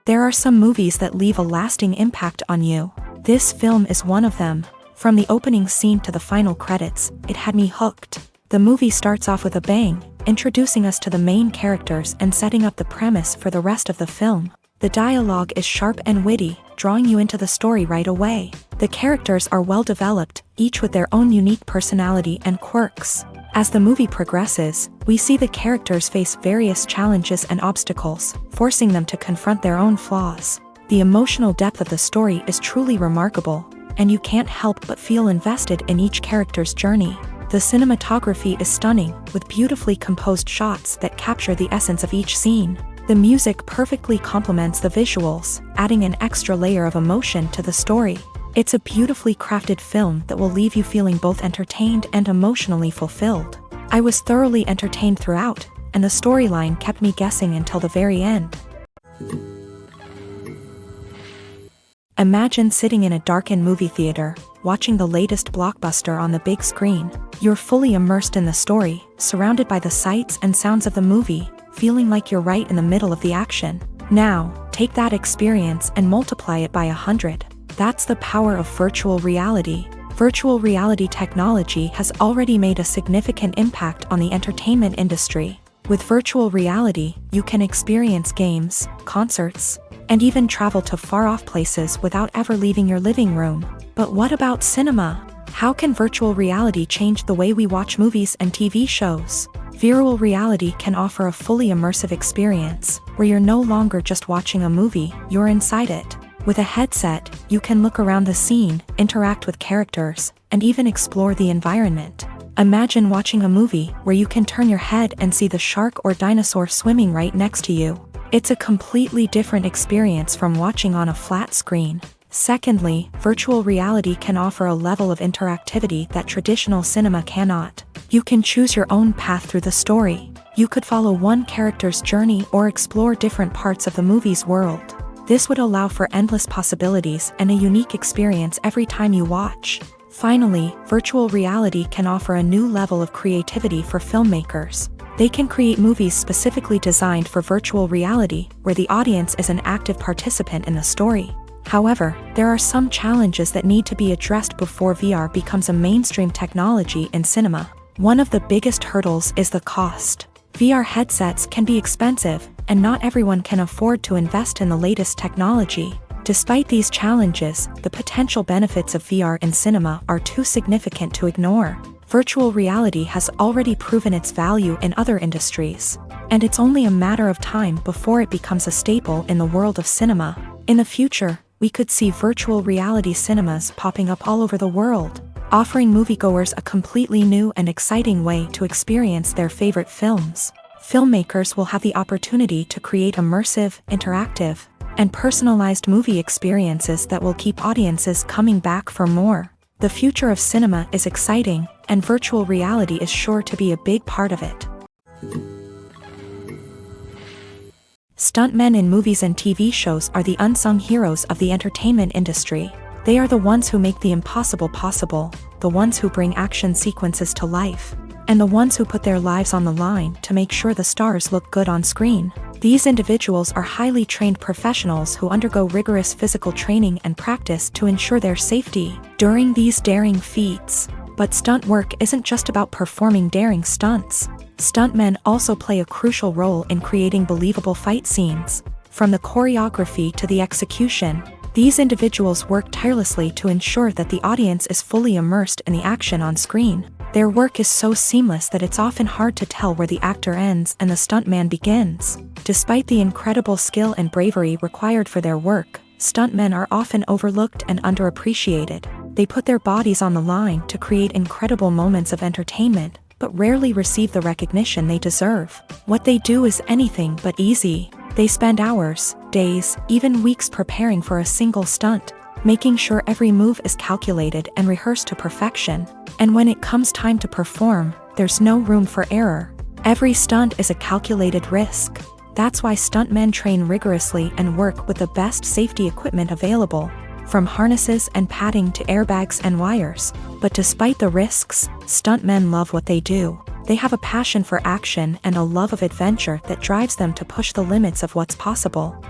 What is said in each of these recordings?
There are some movies that leave a lasting impact on you. This film is one of them. From the opening scene to the final credits, it had me hooked. The movie starts off with a bang, introducing us to the main characters and setting up the premise for the rest of the film. The dialogue is sharp and witty, drawing you into the story right away. The characters are well developed, each with their own unique personality and quirks. As the movie progresses, we see the characters face various challenges and obstacles, forcing them to confront their own flaws. The emotional depth of the story is truly remarkable, and you can't help but feel invested in each character's journey. The cinematography is stunning, with beautifully composed shots that capture the essence of each scene. The music perfectly complements the visuals, adding an extra layer of emotion to the story. It's a beautifully crafted film that will leave you feeling both entertained and emotionally fulfilled. I was thoroughly entertained throughout, and the storyline kept me guessing until the very end. Imagine sitting in a darkened movie theater, watching the latest blockbuster on the big screen. You're fully immersed in the story, surrounded by the sights and sounds of the movie, feeling like you're right in the middle of the action. Now, take that experience and multiply it by 100. That's the power of virtual reality. Virtual reality technology has already made a significant impact on the entertainment industry. With virtual reality, you can experience games, concerts, and even travel to far-off places without ever leaving your living room. But what about cinema? How can virtual reality change the way we watch movies and TV shows? Virtual reality can offer a fully immersive experience, where you're no longer just watching a movie, you're inside it. With a headset, you can look around the scene, interact with characters, and even explore the environment. Imagine watching a movie where you can turn your head and see the shark or dinosaur swimming right next to you. It's a completely different experience from watching on a flat screen. Secondly, virtual reality can offer a level of interactivity that traditional cinema cannot. You can choose your own path through the story. You could follow one character's journey or explore different parts of the movie's world. This would allow for endless possibilities and a unique experience every time you watch. Finally, virtual reality can offer a new level of creativity for filmmakers. They can create movies specifically designed for virtual reality, where the audience is an active participant in the story. However, there are some challenges that need to be addressed before VR becomes a mainstream technology in cinema. One of the biggest hurdles is the cost. VR headsets can be expensive, and not everyone can afford to invest in the latest technology. Despite these challenges, the potential benefits of VR in cinema are too significant to ignore. Virtual reality has already proven its value in other industries, and it's only a matter of time before it becomes a staple in the world of cinema. In the future, we could see virtual reality cinemas popping up all over the world, offering moviegoers a completely new and exciting way to experience their favorite films. Filmmakers will have the opportunity to create immersive, interactive, and personalized movie experiences that will keep audiences coming back for more. The future of cinema is exciting, and virtual reality is sure to be a big part of it. Stuntmen in movies and TV shows are the unsung heroes of the entertainment industry. They are the ones who make the impossible possible, the ones who bring action sequences to life, and the ones who put their lives on the line to make sure the stars look good on screen. These individuals are highly trained professionals who undergo rigorous physical training and practice to ensure their safety during these daring feats. But stunt work isn't just about performing daring stunts. Stuntmen also play a crucial role in creating believable fight scenes. From the choreography to the execution, these individuals work tirelessly to ensure that the audience is fully immersed in the action on screen. Their work is so seamless that it's often hard to tell where the actor ends and the stuntman begins. Despite the incredible skill and bravery required for their work, stuntmen are often overlooked and underappreciated. They put their bodies on the line to create incredible moments of entertainment, but rarely receive the recognition they deserve. What they do is anything but easy. They spend hours, days, even weeks preparing for a single stunt, making sure every move is calculated and rehearsed to perfection. And when it comes time to perform, there's no room for error. Every stunt is a calculated risk. That's why stuntmen train rigorously and work with the best safety equipment available, from harnesses and padding to airbags and wires. But despite the risks, stuntmen love what they do. They have a passion for action and a love of adventure that drives them to push the limits of what's possible.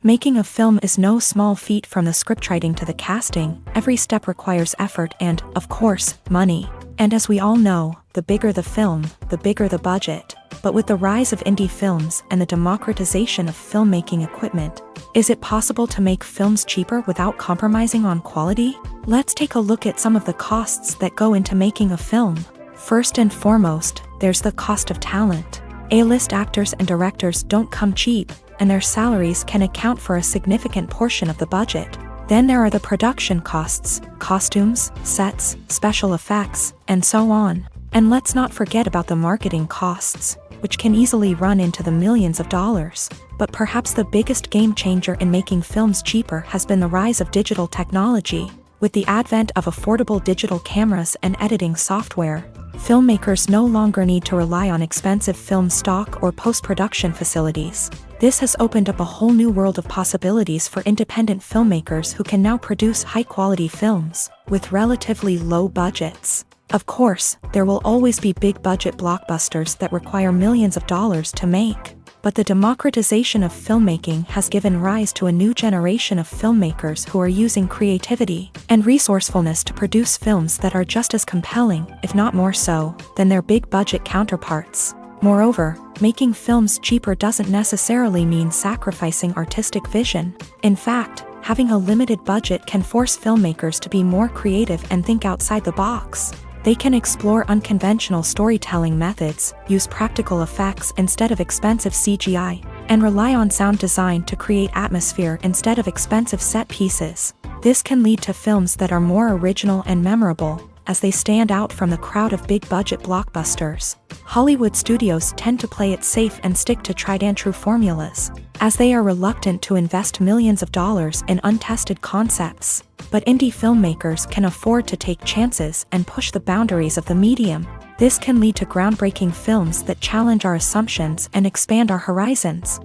Making a film is no small feat. From the scriptwriting to the casting, every step requires effort and, of course, money. And as we all know, the bigger the film, the bigger the budget. But with the rise of indie films and the democratization of filmmaking equipment, is it possible to make films cheaper without compromising on quality? Let's take a look at some of the costs that go into making a film. First and foremost, there's the cost of talent. A-list actors and directors don't come cheap, and their salaries can account for a significant portion of the budget. Then there are the production costs, costumes, sets, special effects, and so on. And let's not forget about the marketing costs, which can easily run into the millions of dollars. But perhaps the biggest game changer in making films cheaper has been the rise of digital technology. With the advent of affordable digital cameras and editing software, filmmakers no longer need to rely on expensive film stock or post-production facilities. This has opened up a whole new world of possibilities for independent filmmakers who can now produce high-quality films with relatively low budgets. Of course, there will always be big-budget blockbusters that require millions of dollars to make. But the democratization of filmmaking has given rise to a new generation of filmmakers who are using creativity and resourcefulness to produce films that are just as compelling, if not more so, than their big-budget counterparts. Moreover, making films cheaper doesn't necessarily mean sacrificing artistic vision. In fact, having a limited budget can force filmmakers to be more creative and think outside the box. They can explore unconventional storytelling methods, use practical effects instead of expensive CGI, and rely on sound design to create atmosphere instead of expensive set pieces. This can lead to films that are more original and memorable, as they stand out from the crowd of big-budget blockbusters. Hollywood studios tend to play it safe and stick to tried-and-true formulas, as they are reluctant to invest millions of dollars in untested concepts. But indie filmmakers can afford to take chances and push the boundaries of the medium. This can lead to groundbreaking films that challenge our assumptions and expand our horizons.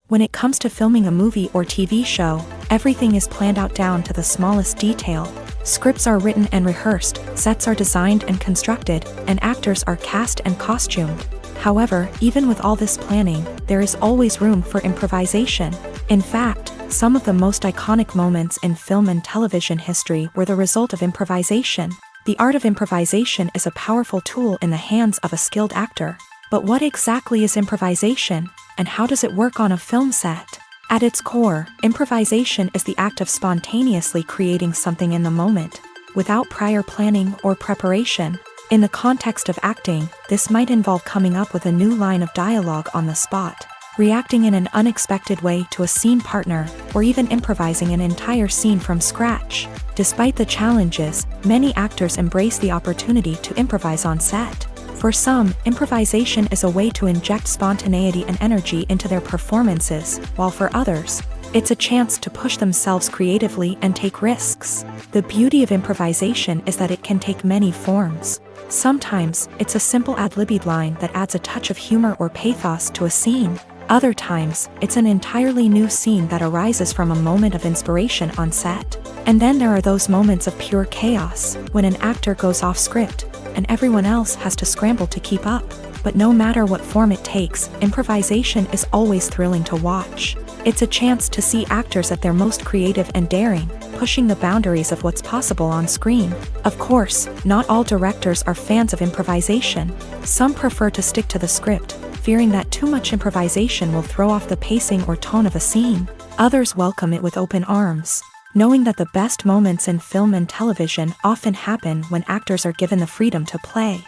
When it comes to filming a movie or TV show, everything is planned out down to the smallest detail. Scripts are written and rehearsed, sets are designed and constructed, and actors are cast and costumed. However, even with all this planning, there is always room for improvisation. In fact, some of the most iconic moments in film and television history were the result of improvisation. The art of improvisation is a powerful tool in the hands of a skilled actor. But what exactly is improvisation, and how does it work on a film set? At its core, improvisation is the act of spontaneously creating something in the moment, without prior planning or preparation. In the context of acting, this might involve coming up with a new line of dialogue on the spot, reacting in an unexpected way to a scene partner, or even improvising an entire scene from scratch. Despite the challenges, many actors embrace the opportunity to improvise on set. For some, improvisation is a way to inject spontaneity and energy into their performances, while for others, it's a chance to push themselves creatively and take risks. The beauty of improvisation is that it can take many forms. Sometimes, it's a simple ad-libbed line that adds a touch of humor or pathos to a scene. Other times, it's an entirely new scene that arises from a moment of inspiration on set. And then there are those moments of pure chaos, when an actor goes off script, and everyone else has to scramble to keep up. But no matter what form it takes, improvisation is always thrilling to watch. It's a chance to see actors at their most creative and daring, pushing the boundaries of what's possible on screen. Of course, not all directors are fans of improvisation. Some prefer to stick to the script, fearing that too much improvisation will throw off the pacing or tone of a scene. Others welcome it with open arms, knowing that the best moments in film and television often happen when actors are given the freedom to play.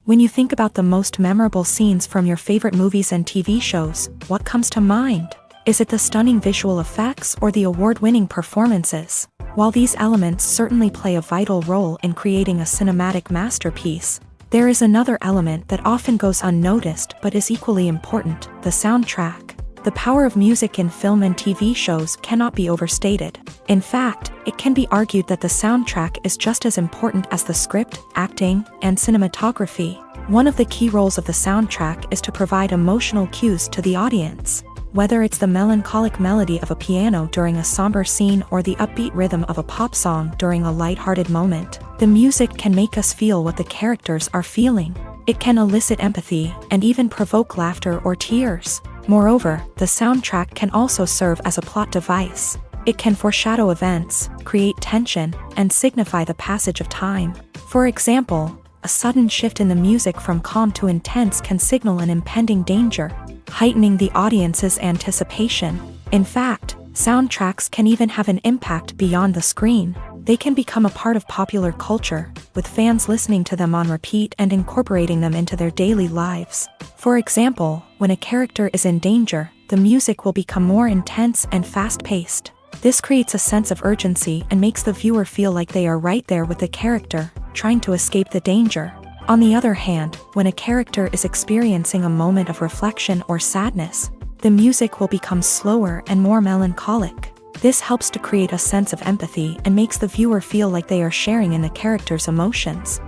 When you think about the most memorable scenes from your favorite movies and TV shows, what comes to mind? Is it the stunning visual effects or the award-winning performances? While these elements certainly play a vital role in creating a cinematic masterpiece, there is another element that often goes unnoticed but is equally important: the soundtrack. The power of music in film and TV shows cannot be overstated. In fact, it can be argued that the soundtrack is just as important as the script, acting, and cinematography. One of the key roles of the soundtrack is to provide emotional cues to the audience. Whether it's the melancholic melody of a piano during a somber scene or the upbeat rhythm of a pop song during a lighthearted moment, the music can make us feel what the characters are feeling. It can elicit empathy and even provoke laughter or tears. Moreover, the soundtrack can also serve as a plot device. It can foreshadow events, create tension, and signify the passage of time. For example, a sudden shift in the music from calm to intense can signal an impending danger, heightening the audience's anticipation. In fact, soundtracks can even have an impact beyond the screen. They can become a part of popular culture, with fans listening to them on repeat and incorporating them into their daily lives. For example, when a character is in danger, the music will become more intense and fast-paced. This creates a sense of urgency and makes the viewer feel like they are right there with the character, trying to escape the danger. On the other hand, when a character is experiencing a moment of reflection or sadness, the music will become slower and more melancholic. This helps to create a sense of empathy and makes the viewer feel like they are sharing in the character's emotions.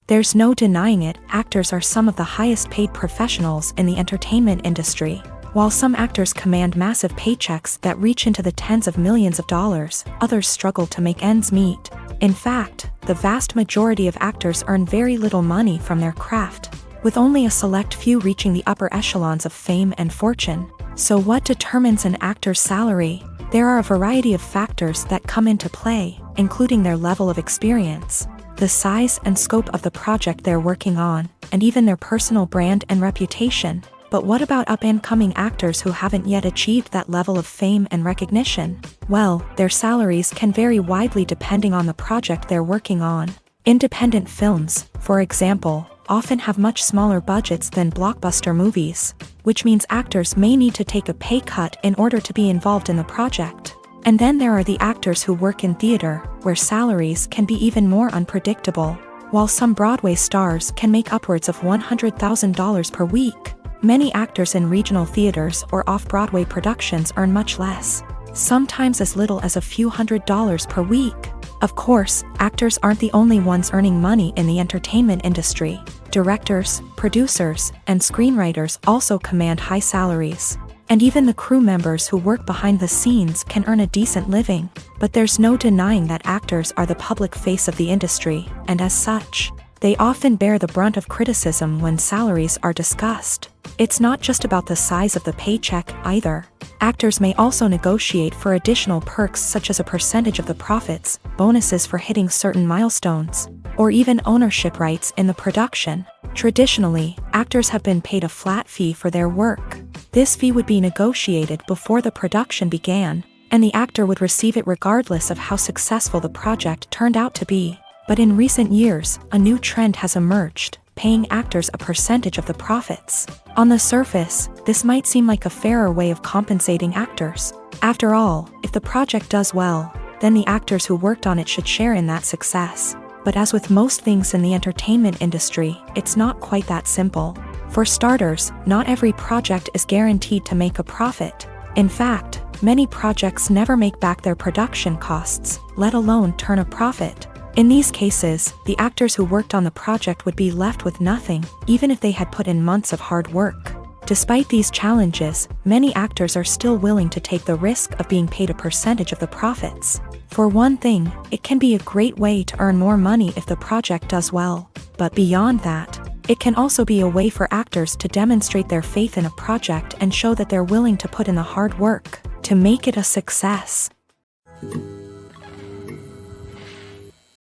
There's no denying it, actors are some of the highest paid professionals in the entertainment industry. While some actors command massive paychecks that reach into the tens of millions of dollars, others struggle to make ends meet. In fact, the vast majority of actors earn very little money from their craft, with only a select few reaching the upper echelons of fame and fortune. So what determines an actor's salary? There are a variety of factors that come into play, including their level of experience, the size and scope of the project they're working on, and even their personal brand and reputation. But what about up-and-coming actors who haven't yet achieved that level of fame and recognition? Well, their salaries can vary widely depending on the project they're working on. Independent films, for example, often have much smaller budgets than blockbuster movies, which means actors may need to take a pay cut in order to be involved in the project. And then there are the actors who work in theater, where salaries can be even more unpredictable. While some Broadway stars can make upwards of $100,000 per week, many actors in regional theaters or off-Broadway productions earn much less, sometimes as little as a few $100s per week. Of course, actors aren't the only ones earning money in the entertainment industry. Directors, producers, and screenwriters also command high salaries. And even the crew members who work behind the scenes can earn a decent living. But there's no denying that actors are the public face of the industry, and as such, they often bear the brunt of criticism when salaries are discussed. It's not just about the size of the paycheck either. Actors may also negotiate for additional perks such as a percentage of the profits, bonuses for hitting certain milestones, or even ownership rights in the production. Traditionally, actors have been paid a flat fee for their work. This fee would be negotiated before the production began, and the actor would receive it regardless of how successful the project turned out to be. But in recent years, a new trend has emerged, paying actors a percentage of the profits. On the surface, this might seem like a fairer way of compensating actors. After all, if the project does well, then the actors who worked on it should share in that success. But as with most things in the entertainment industry, it's not quite that simple. For starters, not every project is guaranteed to make a profit. In fact, many projects never make back their production costs, let alone turn a profit. In these cases, the actors who worked on the project would be left with nothing, even if they had put in months of hard work. Despite these challenges, many actors are still willing to take the risk of being paid a percentage of the profits. For one thing, it can be a great way to earn more money if the project does well. But beyond that, it can also be a way for actors to demonstrate their faith in a project and show that they're willing to put in the hard work to make it a success.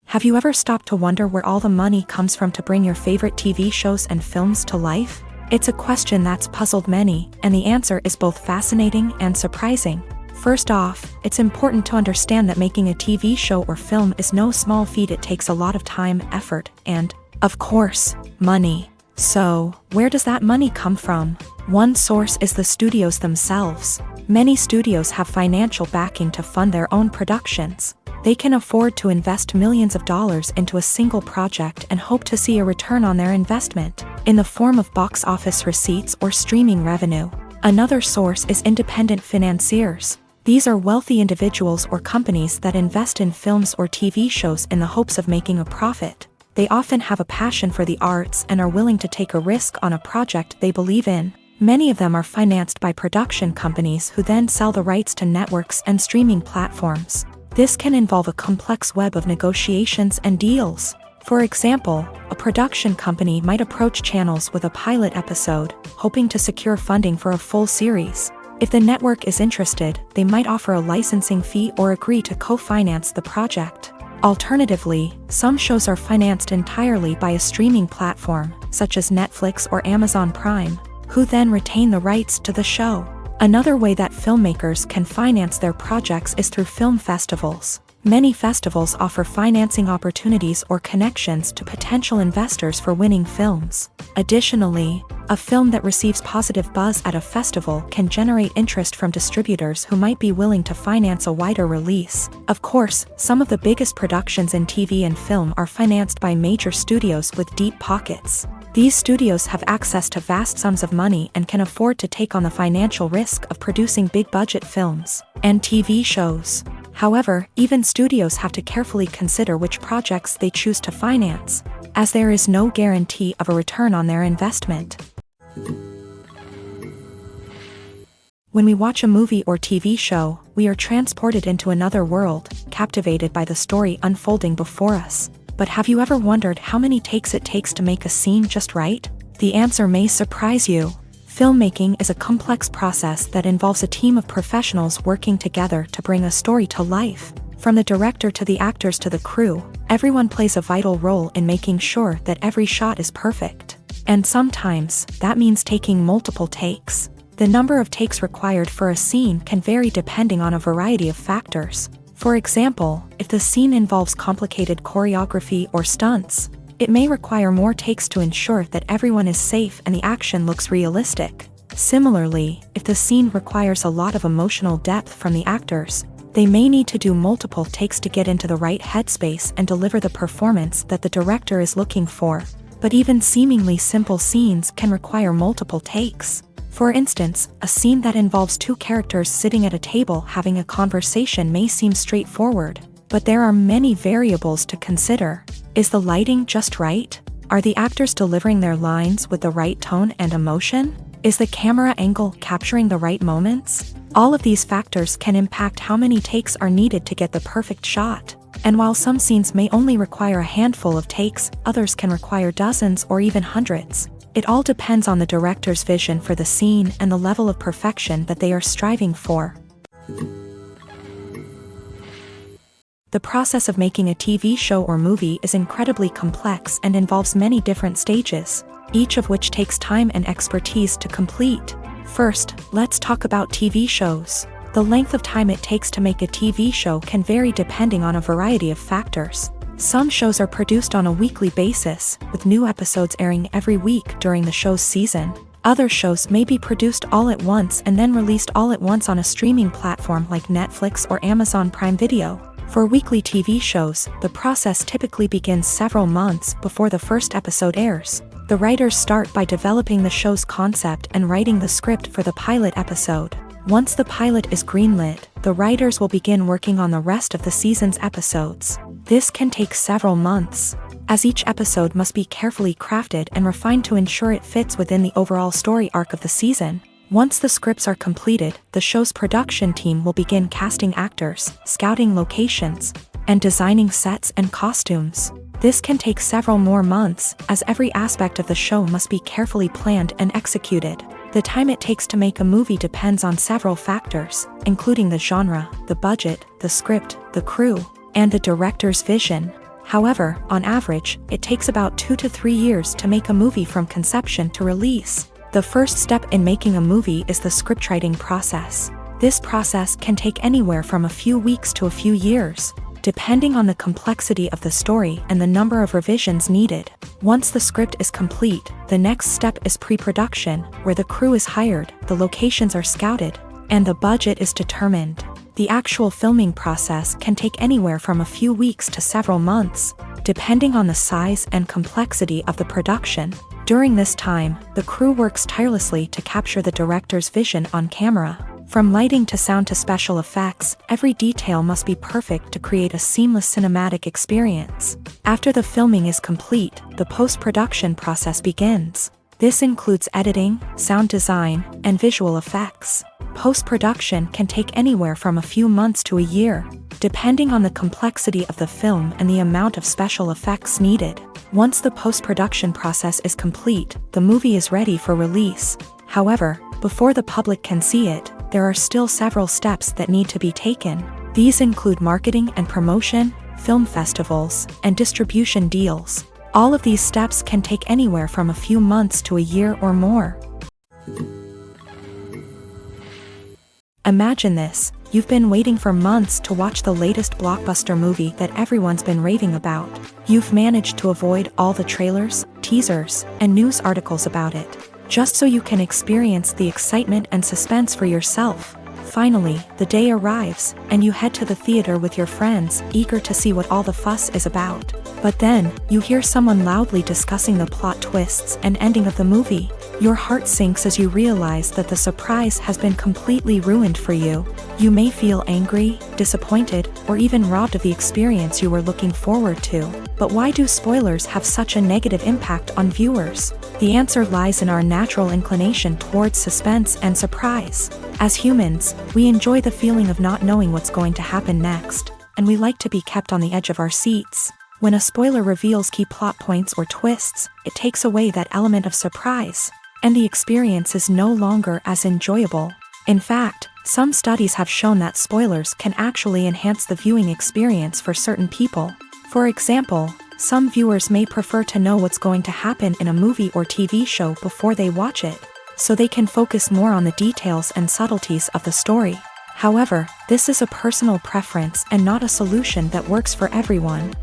Have you ever stopped to wonder where all the money comes from to bring your favorite TV shows and films to life? It's a question that's puzzled many, and the answer is both fascinating and surprising. First off, it's important to understand that making a TV show or film is no small feat. It takes a lot of time, effort, and, of course, money. So, where does that money come from? One source is the studios themselves. Many studios have financial backing to fund their own productions. They can afford to invest millions of dollars into a single project and hope to see a return on their investment, in the form of box office receipts or streaming revenue. Another source is independent financiers. These are wealthy individuals or companies that invest in films or TV shows in the hopes of making a profit. They often have a passion for the arts and are willing to take a risk on a project they believe in. Many of them are financed by production companies who then sell the rights to networks and streaming platforms. This can involve a complex web of negotiations and deals. For example, a production company might approach channels with a pilot episode, hoping to secure funding for a full series. If the network is interested, they might offer a licensing fee or agree to co-finance the project. Alternatively, some shows are financed entirely by a streaming platform, such as Netflix or Amazon Prime, who then retain the rights to the show. Another way that filmmakers can finance their projects is through film festivals. Many festivals offer financing opportunities or connections to potential investors for winning films. Additionally, a film that receives positive buzz at a festival can generate interest from distributors who might be willing to finance a wider release. Of course, some of the biggest productions in TV and film are financed by major studios with deep pockets. These studios have access to vast sums of money and can afford to take on the financial risk of producing big-budget films and TV shows. However, even studios have to carefully consider which projects they choose to finance, as there is no guarantee of a return on their investment. When we watch a movie or TV show, we are transported into another world, captivated by the story unfolding before us. But have you ever wondered how many takes it takes to make a scene just right? The answer may surprise you. Filmmaking is a complex process that involves a team of professionals working together to bring a story to life. From the director to the actors to the crew, everyone plays a vital role in making sure that every shot is perfect. And sometimes, that means taking multiple takes. The number of takes required for a scene can vary depending on a variety of factors. For example, if the scene involves complicated choreography or stunts, it may require more takes to ensure that everyone is safe and the action looks realistic. Similarly, if the scene requires a lot of emotional depth from the actors, they may need to do multiple takes to get into the right headspace and deliver the performance that the director is looking for. But even seemingly simple scenes can require multiple takes. For instance, a scene that involves two characters sitting at a table having a conversation may seem straightforward, but there are many variables to consider. Is the lighting just right? Are the actors delivering their lines with the right tone and emotion? Is the camera angle capturing the right moments? All of these factors can impact how many takes are needed to get the perfect shot. And while some scenes may only require a handful of takes, others can require dozens or even hundreds. It all depends on the director's vision for the scene and the level of perfection that they are striving for. The process of making a TV show or movie is incredibly complex and involves many different stages, each of which takes time and expertise to complete. First, let's talk about TV shows. The length of time it takes to make a TV show can vary depending on a variety of factors. Some shows are produced on a weekly basis, with new episodes airing every week during the show's season. Other shows may be produced all at once and then released all at once on a streaming platform like Netflix or Amazon Prime Video. For weekly TV shows, the process typically begins several months before the first episode airs. The writers start by developing the show's concept and writing the script for the pilot episode. Once the pilot is greenlit, the writers will begin working on the rest of the season's episodes. This can take several months, as each episode must be carefully crafted and refined to ensure it fits within the overall story arc of the season. Once the scripts are completed, the show's production team will begin casting actors, scouting locations, and designing sets and costumes. This can take several more months, as every aspect of the show must be carefully planned and executed. The time it takes to make a movie depends on several factors, including the genre, the budget, the script, the crew, and the director's vision. However, on average, it takes about 2 to 3 years to make a movie from conception to release. The first step in making a movie is the scriptwriting process. This process can take anywhere from a few weeks to a few years, depending on the complexity of the story and the number of revisions needed. Once the script is complete, the next step is pre-production, where the crew is hired, the locations are scouted, and the budget is determined. The actual filming process can take anywhere from a few weeks to several months, depending on the size and complexity of the production. During this time, the crew works tirelessly to capture the director's vision on camera. From lighting to sound to special effects, every detail must be perfect to create a seamless cinematic experience. After the filming is complete, the post-production process begins. This includes editing, sound design, and visual effects. Post-production can take anywhere from a few months to a year. depending on the complexity of the film and the amount of special effects needed. Once the post-production process is complete, the movie is ready for release. However, before the public can see it, there are still several steps that need to be taken. These include marketing and promotion, film festivals, and distribution deals. All of these steps can take anywhere from a few months to a year or more. Imagine this: you've been waiting for months to watch the latest blockbuster movie that everyone's been raving about. You've managed to avoid all the trailers, teasers, and news articles about it, just so you can experience the excitement and suspense for yourself. Finally, the day arrives, and you head to the theater with your friends, eager to see what all the fuss is about. But then, you hear someone loudly discussing the plot twists and ending of the movie. Your heart sinks as you realize that the surprise has been completely ruined for you. You may feel angry, disappointed, or even robbed of the experience you were looking forward to. But why do spoilers have such a negative impact on viewers? The answer lies in our natural inclination towards suspense and surprise. As humans, we enjoy the feeling of not knowing what's going to happen next, and we like to be kept on the edge of our seats. When a spoiler reveals key plot points or twists, it takes away that element of surprise, and the experience is no longer as enjoyable. In fact, some studies have shown that spoilers can actually enhance the viewing experience for certain people. For example, some viewers may prefer to know what's going to happen in a movie or TV show before they watch it, so they can focus more on the details and subtleties of the story. However, this is a personal preference and not a solution that works for everyone.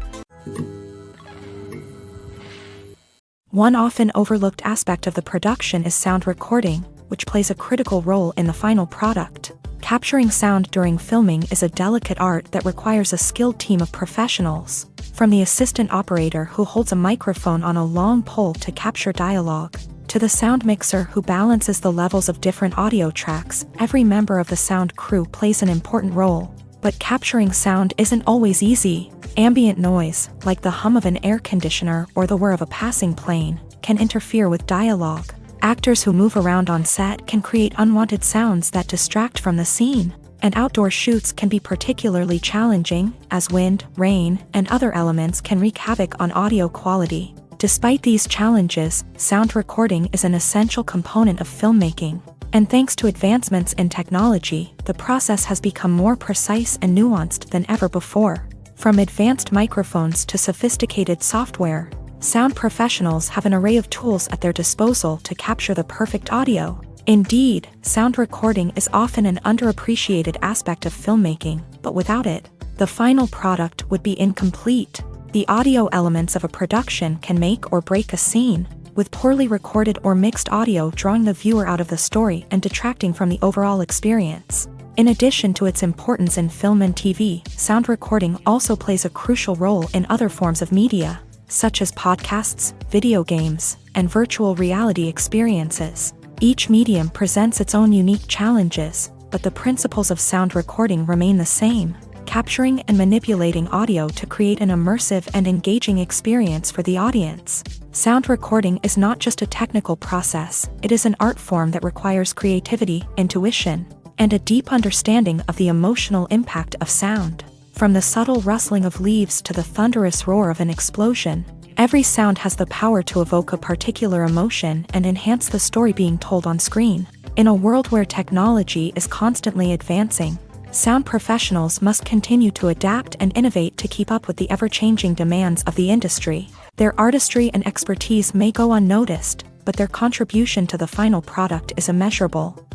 One often overlooked aspect of the production is sound recording, which plays a critical role in the final product. Capturing sound during filming is a delicate art that requires a skilled team of professionals. From the assistant operator who holds a microphone on a long pole to capture dialogue, to the sound mixer who balances the levels of different audio tracks, every member of the sound crew plays an important role. But capturing sound isn't always easy. Ambient noise, like the hum of an air conditioner or the whir of a passing plane, can interfere with dialogue. Actors who move around on set can create unwanted sounds that distract from the scene. And outdoor shoots can be particularly challenging, as wind, rain, and other elements can wreak havoc on audio quality. Despite these challenges, sound recording is an essential component of filmmaking. And thanks to advancements in technology, the process has become more precise and nuanced than ever before. From advanced microphones to sophisticated software, sound professionals have an array of tools at their disposal to capture the perfect audio. Indeed, sound recording is often an underappreciated aspect of filmmaking, but without it, the final product would be incomplete. The audio elements of a production can make or break a scene, with poorly recorded or mixed audio drawing the viewer out of the story and detracting from the overall experience. In addition to its importance in film and TV, sound recording also plays a crucial role in other forms of media, such as podcasts, video games, and virtual reality experiences. Each medium presents its own unique challenges, but the principles of sound recording remain the same: capturing and manipulating audio to create an immersive and engaging experience for the audience. Sound recording is not just a technical process, it is an art form that requires creativity, intuition, and a deep understanding of the emotional impact of sound. From the subtle rustling of leaves to the thunderous roar of an explosion, every sound has the power to evoke a particular emotion and enhance the story being told on screen. In a world where technology is constantly advancing, sound professionals must continue to adapt and innovate to keep up with the ever-changing demands of the industry. Their artistry and expertise may go unnoticed, but their contribution to the final product is immeasurable.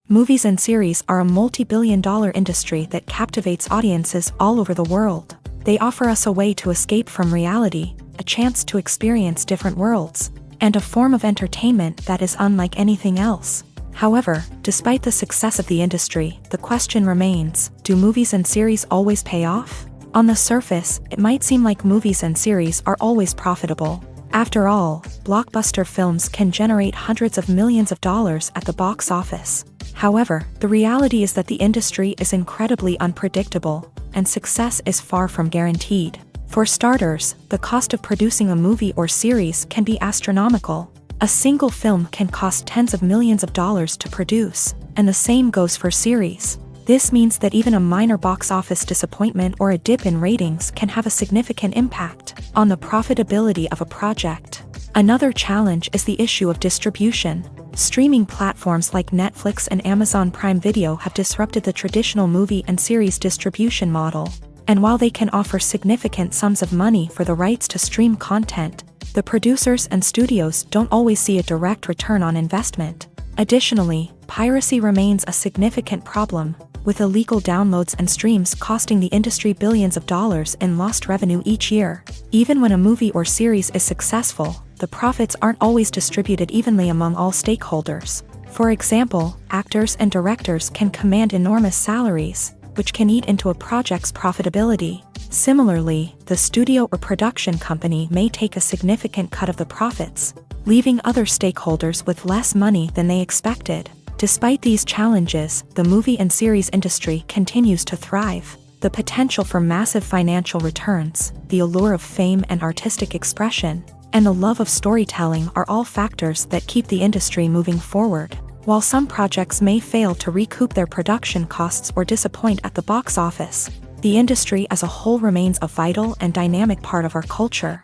Movies and series are a multi-billion-dollar industry that captivates audiences all over the world. They offer us a way to escape from reality, a chance to experience different worlds, and a form of entertainment that is unlike anything else. However, despite the success of the industry, the question remains: do movies and series always pay off? On the surface, it might seem like movies and series are always profitable. After all, blockbuster films can generate hundreds of millions of dollars at the box office. However, the reality is that the industry is incredibly unpredictable, and success is far from guaranteed. For starters, the cost of producing a movie or series can be astronomical. A single film can cost tens of millions of dollars to produce, and the same goes for series. This means that even a minor box office disappointment or a dip in ratings can have a significant impact on the profitability of a project. Another challenge is the issue of distribution. Streaming platforms like Netflix and Amazon Prime Video have disrupted the traditional movie and series distribution model. And while they can offer significant sums of money for the rights to stream content, the producers and studios don't always see a direct return on investment. Additionally, piracy remains a significant problem, with illegal downloads and streams costing the industry billions of dollars in lost revenue each year. Even when a movie or series is successful, the profits aren't always distributed evenly among all stakeholders. For example, actors and directors can command enormous salaries, which can eat into a project's profitability. Similarly, the studio or production company may take a significant cut of the profits, leaving other stakeholders with less money than they expected. Despite these challenges, the movie and series industry continues to thrive. The potential for massive financial returns, the allure of fame and artistic expression, and the love of storytelling are all factors that keep the industry moving forward. While some projects may fail to recoup their production costs or disappoint at the box office, the industry as a whole remains a vital and dynamic part of our culture.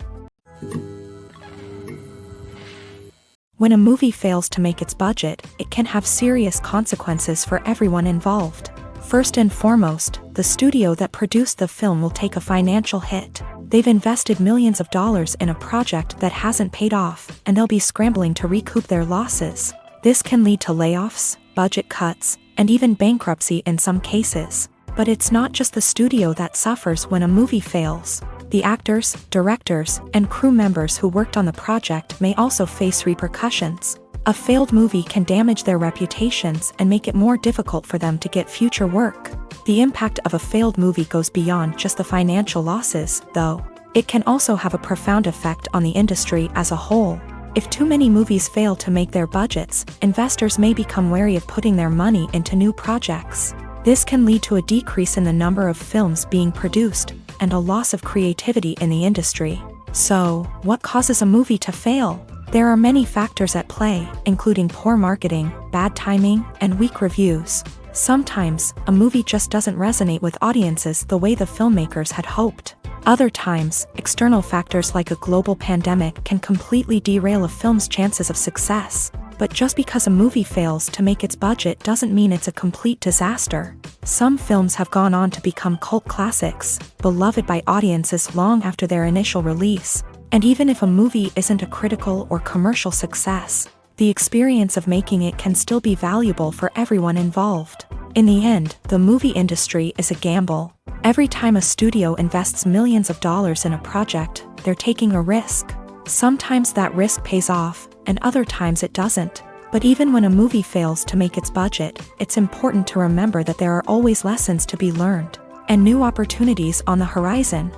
When a movie fails to make its budget, it can have serious consequences for everyone involved. First and foremost, the studio that produced the film will take a financial hit. They've invested millions of dollars in a project that hasn't paid off, and they'll be scrambling to recoup their losses. This can lead to layoffs, budget cuts, and even bankruptcy in some cases. But it's not just the studio that suffers when a movie fails. The actors, directors, and crew members who worked on the project may also face repercussions. A failed movie can damage their reputations and make it more difficult for them to get future work. The impact of a failed movie goes beyond just the financial losses, though. It can also have a profound effect on the industry as a whole. If too many movies fail to make their budgets, investors may become wary of putting their money into new projects. This can lead to a decrease in the number of films being produced, and a loss of creativity in the industry. So, what causes a movie to fail? There are many factors at play, including poor marketing, bad timing, and weak reviews. Sometimes, a movie just doesn't resonate with audiences the way the filmmakers had hoped. Other times, external factors like a global pandemic can completely derail a film's chances of success. But just because a movie fails to make its budget doesn't mean it's a complete disaster. Some films have gone on to become cult classics, beloved by audiences long after their initial release. And even if a movie isn't a critical or commercial success, the experience of making it can still be valuable for everyone involved. In the end, the movie industry is a gamble. Every time a studio invests millions of dollars in a project, they're taking a risk. Sometimes that risk pays off, and other times it doesn't. But even when a movie fails to make its budget, it's important to remember that there are always lessons to be learned, and new opportunities on the horizon.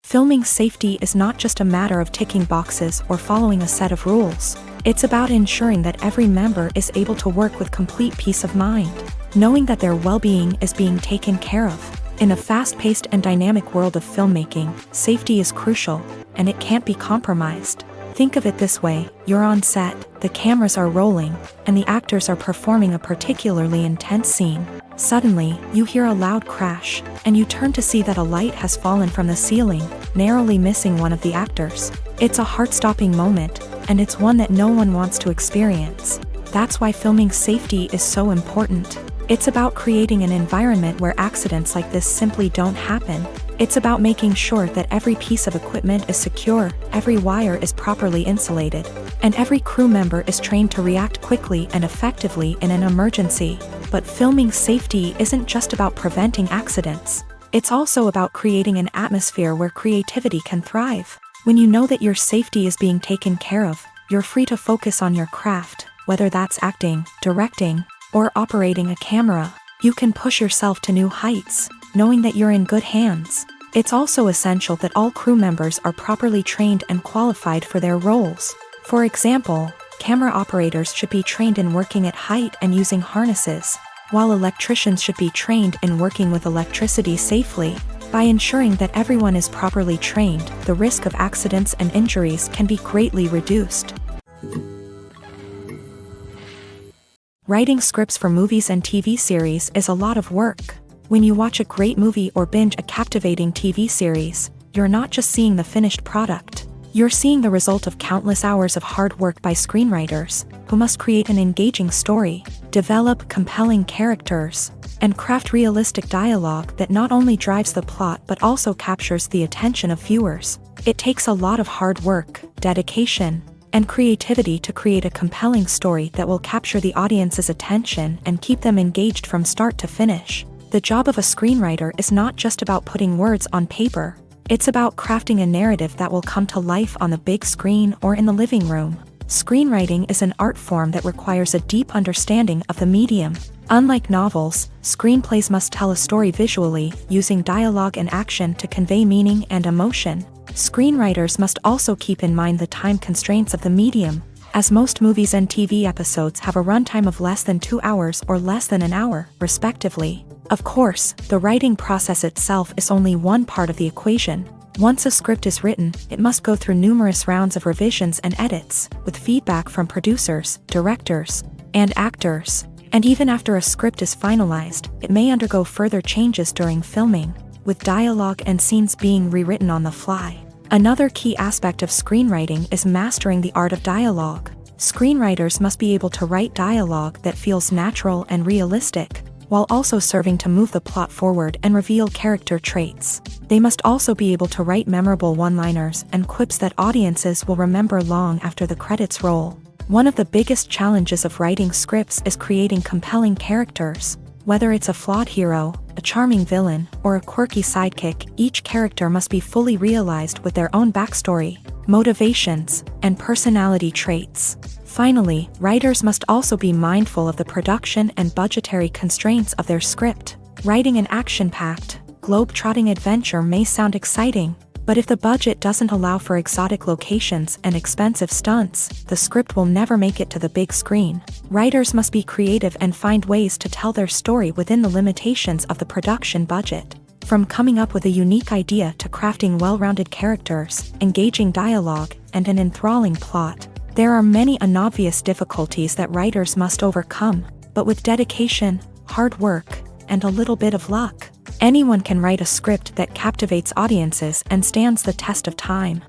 Filming safety is not just a matter of ticking boxes or following a set of rules. It's about ensuring that every member is able to work with complete peace of mind, knowing that their well-being is being taken care of. In a fast-paced and dynamic world of filmmaking, safety is crucial, and it can't be compromised. Think of it this way: you're on set, the cameras are rolling, and the actors are performing a particularly intense scene. Suddenly, you hear a loud crash, and you turn to see that a light has fallen from the ceiling, narrowly missing one of the actors. It's a heart-stopping moment, and it's one that no one wants to experience. That's why filming safety is so important. It's about creating an environment where accidents like this simply don't happen. It's about making sure that every piece of equipment is secure, every wire is properly insulated, and every crew member is trained to react quickly and effectively in an emergency. But filming safety isn't just about preventing accidents. It's also about creating an atmosphere where creativity can thrive. When you know that your safety is being taken care of, you're free to focus on your craft, whether that's acting, directing, or operating a camera. You can push yourself to new heights, knowing that you're in good hands. It's also essential that all crew members are properly trained and qualified for their roles. For example, camera operators should be trained in working at height and using harnesses, while electricians should be trained in working with electricity safely. By ensuring that everyone is properly trained, the risk of accidents and injuries can be greatly reduced. Writing scripts for movies and TV series is a lot of work. When you watch a great movie or binge a captivating TV series, you're not just seeing the finished product. You're seeing the result of countless hours of hard work by screenwriters, who must create an engaging story, develop compelling characters, and craft realistic dialogue that not only drives the plot but also captures the attention of viewers. It takes a lot of hard work, dedication, and creativity to create a compelling story that will capture the audience's attention and keep them engaged from start to finish. The job of a screenwriter is not just about putting words on paper. It's about crafting a narrative that will come to life on the big screen or in the living room. Screenwriting is an art form that requires a deep understanding of the medium. Unlike novels, screenplays must tell a story visually, using dialogue and action to convey meaning and emotion. Screenwriters must also keep in mind the time constraints of the medium, as most movies and TV episodes have a runtime of less than 2 hours or less than an hour, respectively. Of course, the writing process itself is only one part of the equation. Once a script is written, it must go through numerous rounds of revisions and edits, with feedback from producers, directors, and actors. And even after a script is finalized, it may undergo further changes during filming, with dialogue and scenes being rewritten on the fly. Another key aspect of screenwriting is mastering the art of dialogue. Screenwriters must be able to write dialogue that feels natural and realistic, while also serving to move the plot forward and reveal character traits. They must also be able to write memorable one-liners and quips that audiences will remember long after the credits roll. One of the biggest challenges of writing scripts is creating compelling characters. Whether it's a flawed hero, a charming villain, or a quirky sidekick, each character must be fully realized with their own backstory, motivations, and personality traits. Finally, writers must also be mindful of the production and budgetary constraints of their script. Writing an action-packed, globe-trotting adventure may sound exciting, but if the budget doesn't allow for exotic locations and expensive stunts, the script will never make it to the big screen. Writers must be creative and find ways to tell their story within the limitations of the production budget. From coming up with a unique idea to crafting well-rounded characters, engaging dialogue, and an enthralling plot, there are many unobvious difficulties that writers must overcome, but with dedication, hard work, and a little bit of luck, anyone can write a script that captivates audiences and stands the test of time.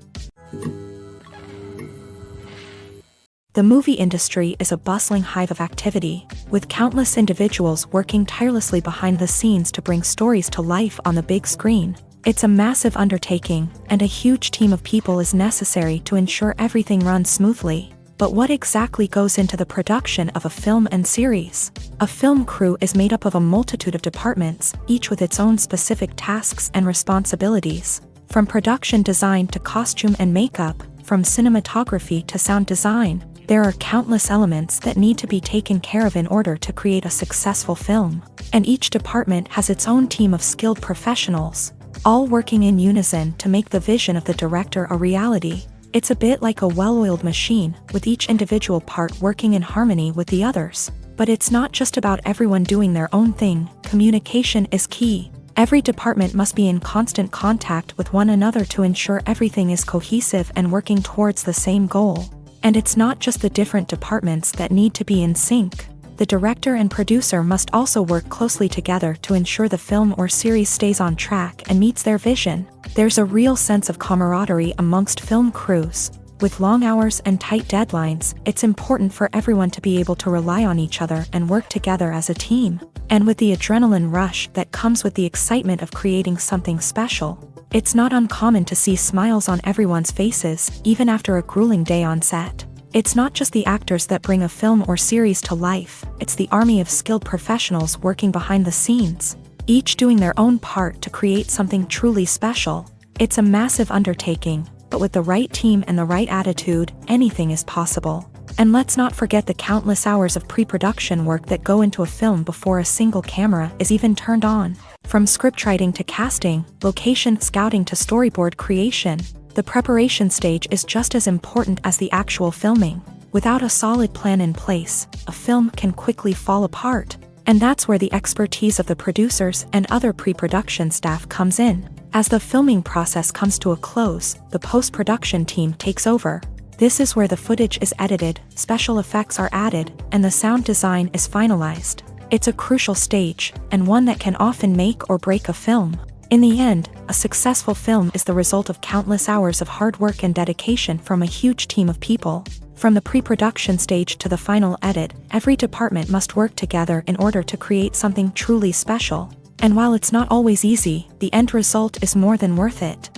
The movie industry is a bustling hive of activity, with countless individuals working tirelessly behind the scenes to bring stories to life on the big screen. It's a massive undertaking, and a huge team of people is necessary to ensure everything runs smoothly. But what exactly goes into the production of a film and series? A film crew is made up of a multitude of departments, each with its own specific tasks and responsibilities. From production design to costume and makeup, from cinematography to sound design, there are countless elements that need to be taken care of in order to create a successful film. And each department has its own team of skilled professionals, all working in unison to make the vision of the director a reality. It's a bit like a well-oiled machine, with each individual part working in harmony with the others. But it's not just about everyone doing their own thing. Communication is key. Every department must be in constant contact with one another to ensure everything is cohesive and working towards the same goal. And it's not just the different departments that need to be in sync. The director and producer must also work closely together to ensure the film or series stays on track and meets their vision. There's a real sense of camaraderie amongst film crews. With long hours and tight deadlines, it's important for everyone to be able to rely on each other and work together as a team. And with the adrenaline rush that comes with the excitement of creating something special, it's not uncommon to see smiles on everyone's faces, even after a grueling day on set. It's not just the actors that bring a film or series to life, it's the army of skilled professionals working behind the scenes, each doing their own part to create something truly special. It's a massive undertaking, but with the right team and the right attitude, anything is possible. And let's not forget the countless hours of pre-production work that go into a film before a single camera is even turned on. From scriptwriting to casting, location scouting to storyboard creation, the preparation stage is just as important as the actual filming. Without a solid plan in place, a film can quickly fall apart. And that's where the expertise of the producers and other pre-production staff comes in. As the filming process comes to a close, the post-production team takes over. This is where the footage is edited, special effects are added, and the sound design is finalized. It's a crucial stage, and one that can often make or break a film. In the end, a successful film is the result of countless hours of hard work and dedication from a huge team of people. From the pre-production stage to the final edit, every department must work together in order to create something truly special. And while it's not always easy, the end result is more than worth it.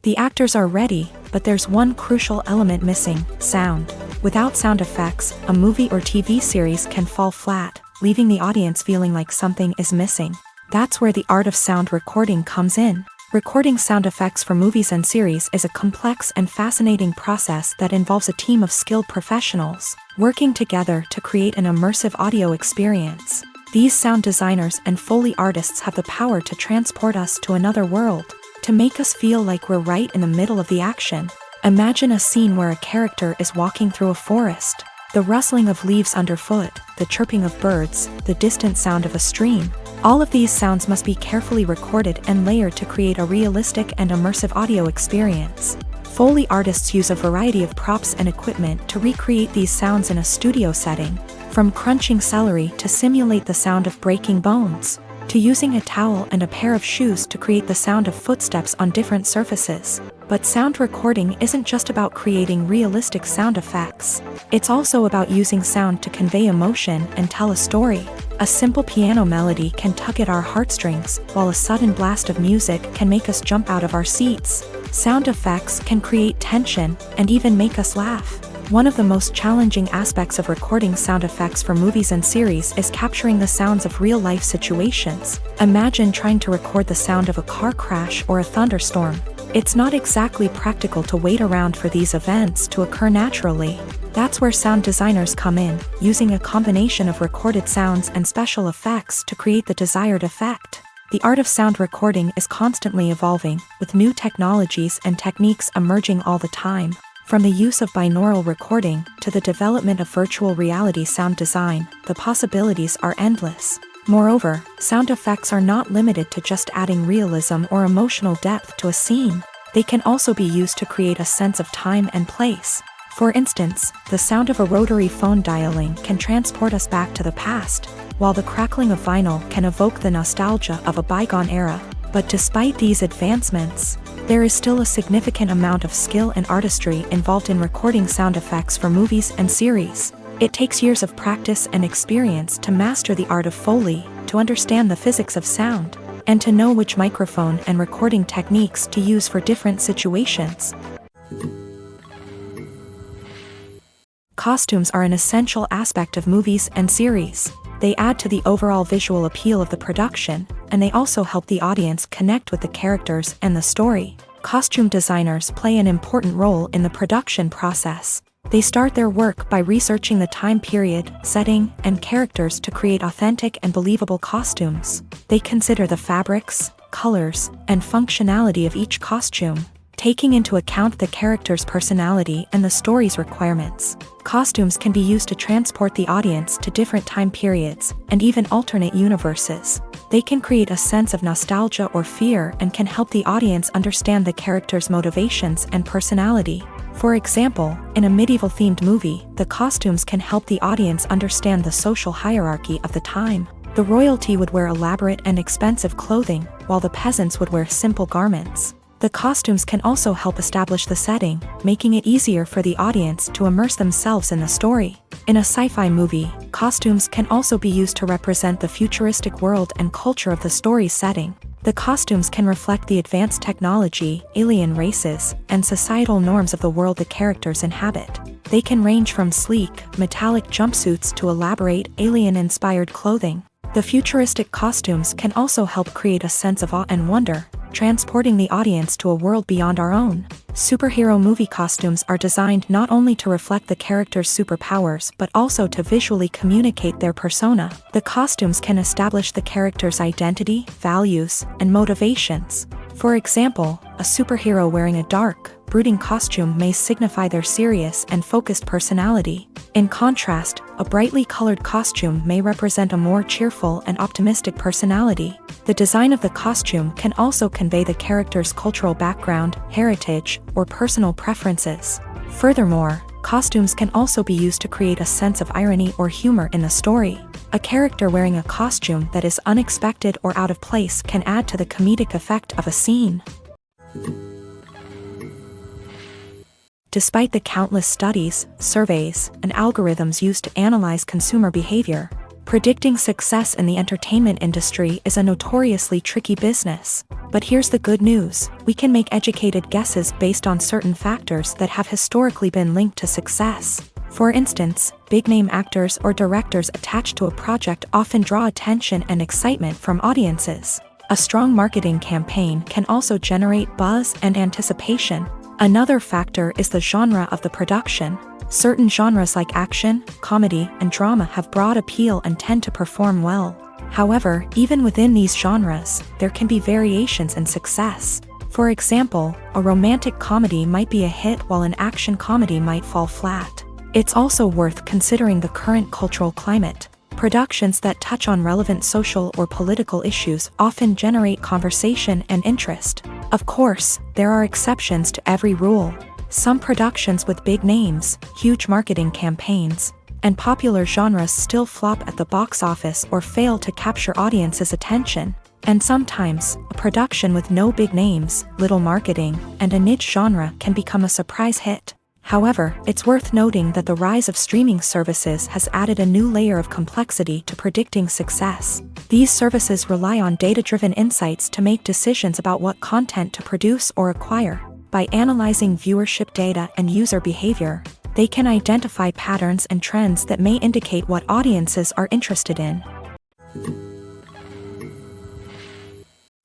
The actors are ready, but there's one crucial element missing: sound. Without sound effects, a movie or TV series can fall flat, leaving the audience feeling like something is missing. That's where the art of sound recording comes in. Recording sound effects for movies and series is a complex and fascinating process that involves a team of skilled professionals working together to create an immersive audio experience. These sound designers and Foley artists have the power to transport us to another world, to make us feel like we're right in the middle of the action. Imagine a scene where a character is walking through a forest. The rustling of leaves underfoot, the chirping of birds, the distant sound of a stream. All of these sounds must be carefully recorded and layered to create a realistic and immersive audio experience. Foley artists use a variety of props and equipment to recreate these sounds in a studio setting, from crunching celery to simulate the sound of breaking bones, to using a towel and a pair of shoes to create the sound of footsteps on different surfaces. But sound recording isn't just about creating realistic sound effects. It's also about using sound to convey emotion and tell a story. A simple piano melody can tug at our heartstrings, while a sudden blast of music can make us jump out of our seats. Sound effects can create tension and even make us laugh. One of the most challenging aspects of recording sound effects for movies and series is capturing the sounds of real-life situations. Imagine trying to record the sound of a car crash or a thunderstorm. It's not exactly practical to wait around for these events to occur naturally. That's where sound designers come in, using a combination of recorded sounds and special effects to create the desired effect. The art of sound recording is constantly evolving, with new technologies and techniques emerging all the time. From the use of binaural recording to the development of virtual reality sound design, the possibilities are endless. Moreover, sound effects are not limited to just adding realism or emotional depth to a scene. They can also be used to create a sense of time and place. For instance, the sound of a rotary phone dialing can transport us back to the past, while the crackling of vinyl can evoke the nostalgia of a bygone era. But despite these advancements, there is still a significant amount of skill and artistry involved in recording sound effects for movies and series. It takes years of practice and experience to master the art of Foley, to understand the physics of sound, and to know which microphone and recording techniques to use for different situations. Costumes are an essential aspect of movies and series. They add to the overall visual appeal of the production, and they also help the audience connect with the characters and the story. Costume designers play an important role in the production process. They start their work by researching the time period, setting, and characters to create authentic and believable costumes. They consider the fabrics, colors, and functionality of each costume, taking into account the character's personality and the story's requirements. Costumes can be used to transport the audience to different time periods and even alternate universes. They can create a sense of nostalgia or fear and can help the audience understand the character's motivations and personality. For example, in a medieval-themed movie, the costumes can help the audience understand the social hierarchy of the time. The royalty would wear elaborate and expensive clothing, while the peasants would wear simple garments. The costumes can also help establish the setting, making it easier for the audience to immerse themselves in the story. In a sci-fi movie, costumes can also be used to represent the futuristic world and culture of the story's setting. The costumes can reflect the advanced technology, alien races, and societal norms of the world the characters inhabit. They can range from sleek, metallic jumpsuits to elaborate, alien-inspired clothing. The futuristic costumes can also help create a sense of awe and wonder, transporting the audience to a world beyond our own. Superhero movie costumes are designed not only to reflect the character's superpowers but also to visually communicate their persona. The costumes can establish the character's identity, values, and motivations. For example, a superhero wearing a dark, brooding costume may signify their serious and focused personality. In contrast, a brightly colored costume may represent a more cheerful and optimistic personality. The design of the costume can also convey the character's cultural background, heritage, or personal preferences. Furthermore, costumes can also be used to create a sense of irony or humor in the story. A character wearing a costume that is unexpected or out of place can add to the comedic effect of a scene. Despite the countless studies, surveys, and algorithms used to analyze consumer behavior, predicting success in the entertainment industry is a notoriously tricky business. But here's the good news: we can make educated guesses based on certain factors that have historically been linked to success. For instance, big-name actors or directors attached to a project often draw attention and excitement from audiences. A strong marketing campaign can also generate buzz and anticipation. Another factor is the genre of the production. Certain genres like action, comedy, and drama have broad appeal and tend to perform well. However, even within these genres, there can be variations in success. For example, a romantic comedy might be a hit while an action comedy might fall flat. It's also worth considering the current cultural climate. Productions that touch on relevant social or political issues often generate conversation and interest. Of course, there are exceptions to every rule. Some productions with big names, huge marketing campaigns, and popular genres still flop at the box office or fail to capture audiences' attention. And sometimes, a production with no big names, little marketing, and a niche genre can become a surprise hit. However, it's worth noting that the rise of streaming services has added a new layer of complexity to predicting success. These services rely on data-driven insights to make decisions about what content to produce or acquire. By analyzing viewership data and user behavior, they can identify patterns and trends that may indicate what audiences are interested in.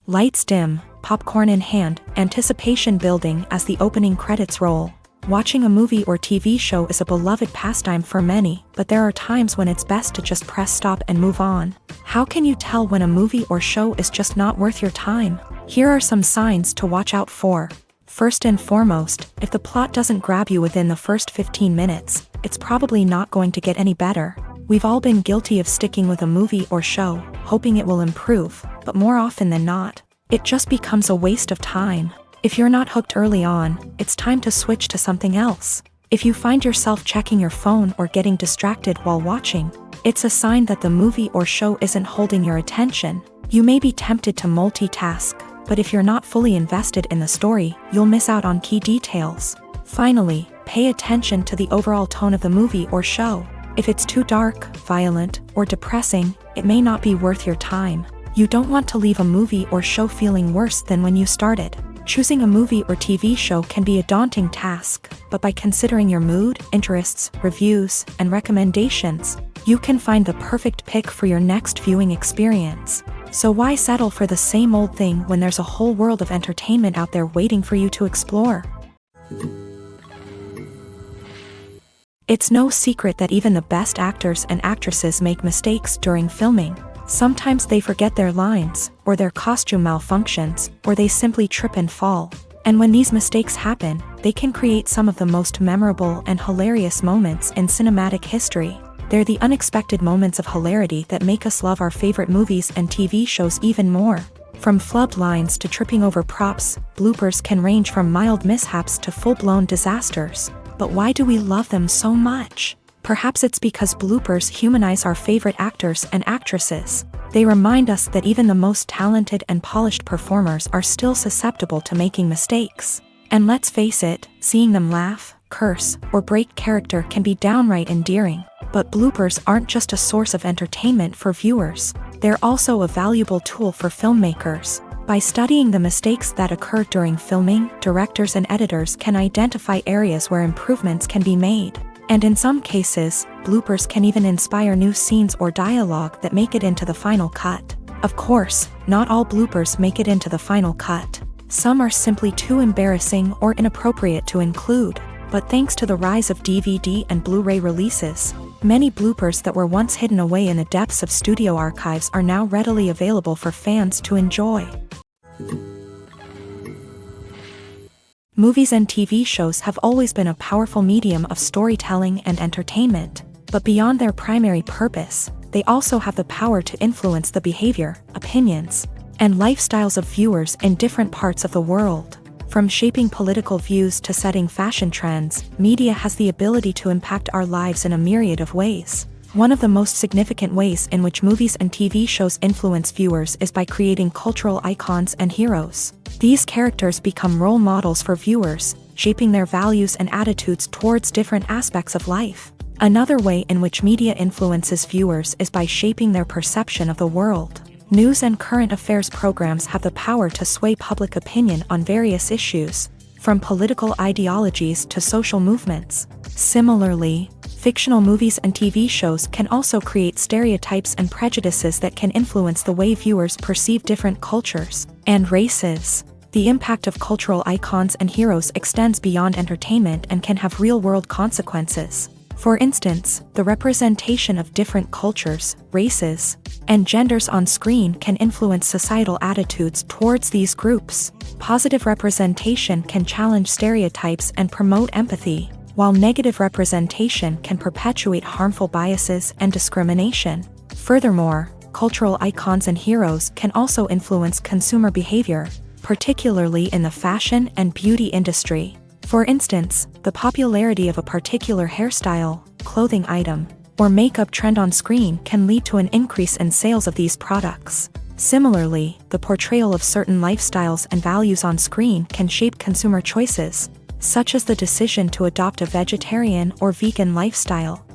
Lights dim, popcorn in hand, anticipation building as the opening credits roll. Watching a movie or TV show is a beloved pastime for many, but there are times when it's best to just press stop and move on. How can you tell when a movie or show is just not worth your time? Here are some signs to watch out for. First and foremost, if the plot doesn't grab you within the first 15 minutes, it's probably not going to get any better. We've all been guilty of sticking with a movie or show, hoping it will improve, but more often than not, it just becomes a waste of time. If you're not hooked early on, it's time to switch to something else. If you find yourself checking your phone or getting distracted while watching, it's a sign that the movie or show isn't holding your attention. You may be tempted to multitask, but if you're not fully invested in the story, you'll miss out on key details. Finally, pay attention to the overall tone of the movie or show. If it's too dark, violent, or depressing, it may not be worth your time. You don't want to leave a movie or show feeling worse than when you started. Choosing a movie or TV show can be a daunting task, but by considering your mood, interests, reviews, and recommendations, you can find the perfect pick for your next viewing experience. So why settle for the same old thing when there's a whole world of entertainment out there waiting for you to explore? It's no secret that even the best actors and actresses make mistakes during filming. Sometimes they forget their lines, or their costume malfunctions, or they simply trip and fall. And when these mistakes happen, they can create some of the most memorable and hilarious moments in cinematic history. They're the unexpected moments of hilarity that make us love our favorite movies and TV shows even more. From flubbed lines to tripping over props, bloopers can range from mild mishaps to full-blown disasters. But why do we love them so much? Perhaps it's because bloopers humanize our favorite actors and actresses. They remind us that even the most talented and polished performers are still susceptible to making mistakes. And let's face it, seeing them laugh, curse, or break character can be downright endearing. But bloopers aren't just a source of entertainment for viewers. They're also a valuable tool for filmmakers. By studying the mistakes that occur during filming, directors and editors can identify areas where improvements can be made. And in some cases, bloopers can even inspire new scenes or dialogue that make it into the final cut. Of course, not all bloopers make it into the final cut. Some are simply too embarrassing or inappropriate to include. But thanks to the rise of DVD and Blu-ray releases, many bloopers that were once hidden away in the depths of studio archives are now readily available for fans to enjoy. Movies and TV shows have always been a powerful medium of storytelling and entertainment, but beyond their primary purpose, they also have the power to influence the behavior, opinions, and lifestyles of viewers in different parts of the world. From shaping political views to setting fashion trends, media has the ability to impact our lives in a myriad of ways. One of the most significant ways in which movies and TV shows influence viewers is by creating cultural icons and heroes. These characters become role models for viewers, shaping their values and attitudes towards different aspects of life. Another way in which media influences viewers is by shaping their perception of the world. News and current affairs programs have the power to sway public opinion on various issues, from political ideologies to social movements. Similarly, fictional movies and TV shows can also create stereotypes and prejudices that can influence the way viewers perceive different cultures and races. The impact of cultural icons and heroes extends beyond entertainment and can have real-world consequences. For instance, the representation of different cultures, races, and genders on screen can influence societal attitudes towards these groups. Positive representation can challenge stereotypes and promote empathy, while negative representation can perpetuate harmful biases and discrimination. Furthermore, cultural icons and heroes can also influence consumer behavior, particularly in the fashion and beauty industry. For instance, the popularity of a particular hairstyle, clothing item, or makeup trend on screen can lead to an increase in sales of these products. Similarly, the portrayal of certain lifestyles and values on screen can shape consumer choices, such as the decision to adopt a vegetarian or vegan lifestyle.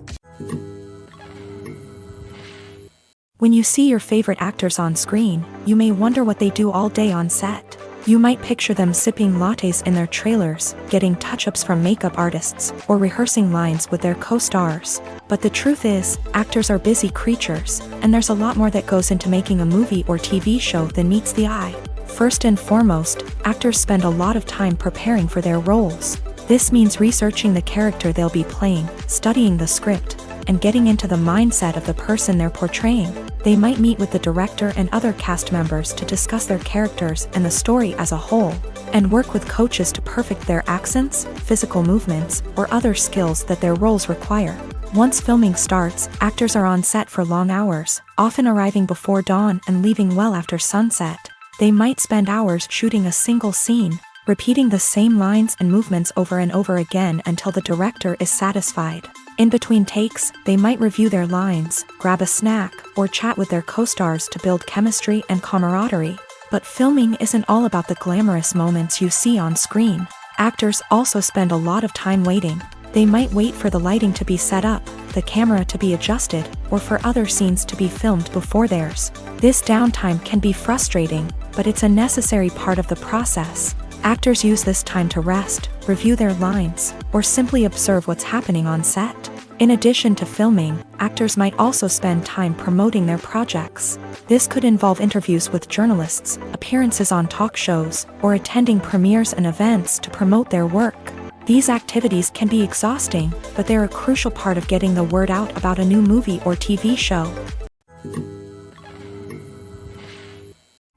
When you see your favorite actors on screen, you may wonder what they do all day on set. You might picture them sipping lattes in their trailers, getting touch-ups from makeup artists, or rehearsing lines with their co-stars. But the truth is, actors are busy creatures, and there's a lot more that goes into making a movie or TV show than meets the eye. First and foremost, actors spend a lot of time preparing for their roles. This means researching the character they'll be playing, studying the script, and getting into the mindset of the person they're portraying. They might meet with the director and other cast members to discuss their characters and the story as a whole, and work with coaches to perfect their accents, physical movements, or other skills that their roles require. Once filming starts, actors are on set for long hours, often arriving before dawn and leaving well after sunset. They might spend hours shooting a single scene, repeating the same lines and movements over and over again until the director is satisfied. In between takes, they might review their lines, grab a snack, or chat with their co-stars to build chemistry and camaraderie. But filming isn't all about the glamorous moments you see on screen. Actors also spend a lot of time waiting. They might wait for the lighting to be set up, the camera to be adjusted, or for other scenes to be filmed before theirs. This downtime can be frustrating, but it's a necessary part of the process. Actors use this time to rest, review their lines, or simply observe what's happening on set. In addition to filming, actors might also spend time promoting their projects. This could involve interviews with journalists, appearances on talk shows, or attending premieres and events to promote their work. These activities can be exhausting, but they're a crucial part of getting the word out about a new movie or TV show.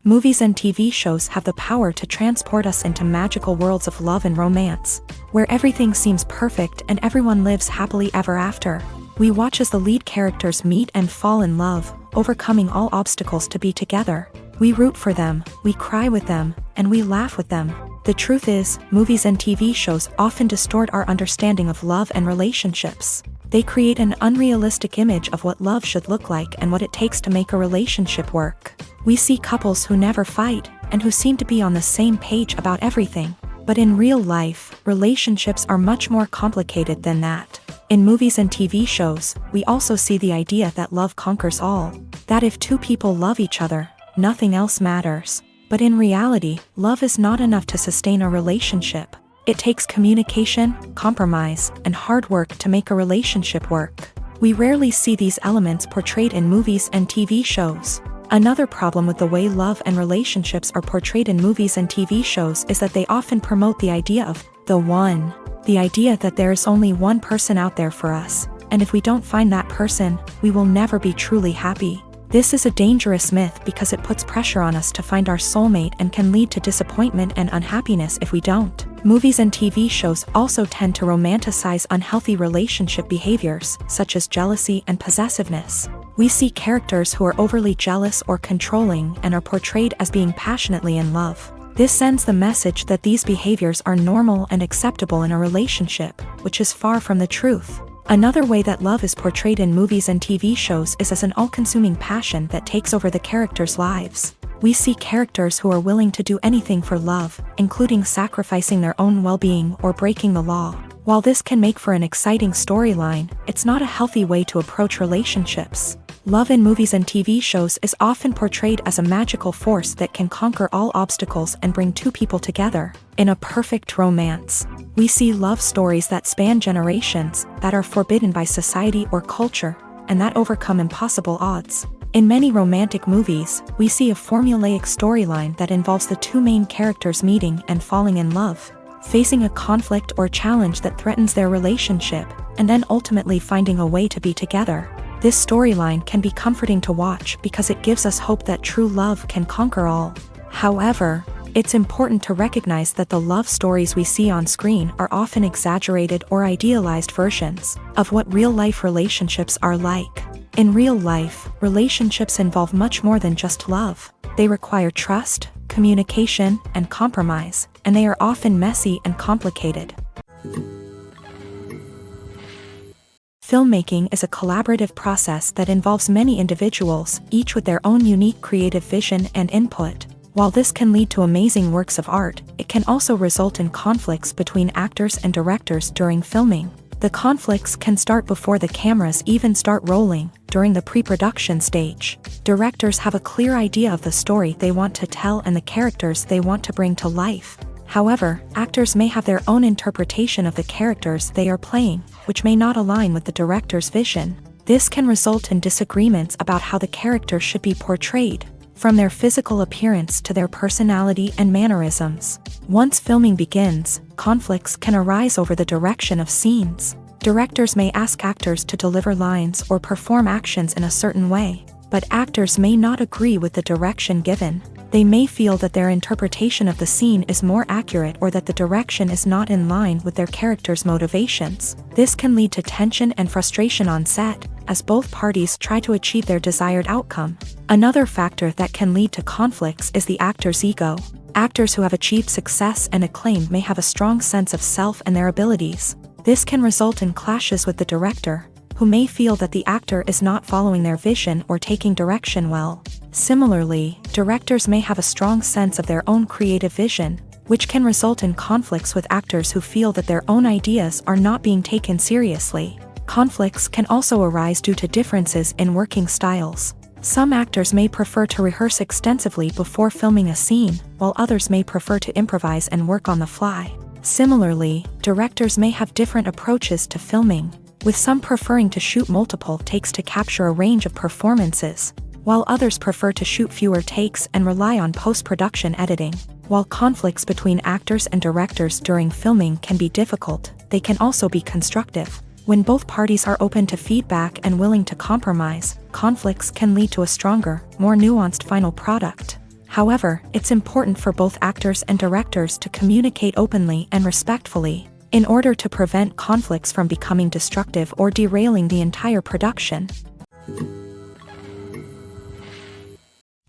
Movies and TV shows have the power to transport us into magical worlds of love and romance, where everything seems perfect and everyone lives happily ever after. We watch as the lead characters meet and fall in love, overcoming all obstacles to be together. We root for them, we cry with them, and we laugh with them. The truth is, movies and TV shows often distort our understanding of love and relationships. They create an unrealistic image of what love should look like and what it takes to make a relationship work. We see couples who never fight, and who seem to be on the same page about everything. But in real life, relationships are much more complicated than that. In movies and TV shows, we also see the idea that love conquers all. That if two people love each other, nothing else matters. But in reality, love is not enough to sustain a relationship. It takes communication, compromise, and hard work to make a relationship work. We rarely see these elements portrayed in movies and TV shows. Another problem with the way love and relationships are portrayed in movies and TV shows is that they often promote the idea of the one. The idea that there is only one person out there for us, and if we don't find that person, we will never be truly happy. This is a dangerous myth because it puts pressure on us to find our soulmate and can lead to disappointment and unhappiness if we don't. Movies and TV shows also tend to romanticize unhealthy relationship behaviors, such as jealousy and possessiveness. We see characters who are overly jealous or controlling and are portrayed as being passionately in love. This sends the message that these behaviors are normal and acceptable in a relationship, which is far from the truth. Another way that love is portrayed in movies and TV shows is as an all-consuming passion that takes over the characters' lives. We see characters who are willing to do anything for love, including sacrificing their own well-being or breaking the law. While this can make for an exciting storyline, it's not a healthy way to approach relationships. Love in movies and TV shows is often portrayed as a magical force that can conquer all obstacles and bring two people together. In a perfect romance, we see love stories that span generations, that are forbidden by society or culture, and that overcome impossible odds. In many romantic movies, we see a formulaic storyline that involves the two main characters meeting and falling in love, facing a conflict or challenge that threatens their relationship, and then ultimately finding a way to be together. This storyline can be comforting to watch because it gives us hope that true love can conquer all. However, it's important to recognize that the love stories we see on screen are often exaggerated or idealized versions of what real-life relationships are like. In real life, relationships involve much more than just love. They require trust, communication, and compromise, and they are often messy and complicated. Filmmaking is a collaborative process that involves many individuals, each with their own unique creative vision and input. While this can lead to amazing works of art, it can also result in conflicts between actors and directors during filming. The conflicts can start before the cameras even start rolling, during the pre-production stage. Directors have a clear idea of the story they want to tell and the characters they want to bring to life. However, actors may have their own interpretation of the characters they are playing, which may not align with the director's vision. This can result in disagreements about how the characters should be portrayed, from their physical appearance to their personality and mannerisms. Once filming begins, conflicts can arise over the direction of scenes. Directors may ask actors to deliver lines or perform actions in a certain way, but actors may not agree with the direction given. They may feel that their interpretation of the scene is more accurate or that the direction is not in line with their character's motivations. This can lead to tension and frustration on set, as both parties try to achieve their desired outcome. Another factor that can lead to conflicts is the actor's ego. Actors who have achieved success and acclaim may have a strong sense of self and their abilities. This can result in clashes with the director, who may feel that the actor is not following their vision or taking direction well. Similarly, directors may have a strong sense of their own creative vision, which can result in conflicts with actors who feel that their own ideas are not being taken seriously. Conflicts can also arise due to differences in working styles. Some actors may prefer to rehearse extensively before filming a scene, while others may prefer to improvise and work on the fly. Similarly, directors may have different approaches to filming, with some preferring to shoot multiple takes to capture a range of performances, while others prefer to shoot fewer takes and rely on post-production editing. While conflicts between actors and directors during filming can be difficult, they can also be constructive. When both parties are open to feedback and willing to compromise, conflicts can lead to a stronger, more nuanced final product. However, it's important for both actors and directors to communicate openly and respectfully, in order to prevent conflicts from becoming destructive or derailing the entire production.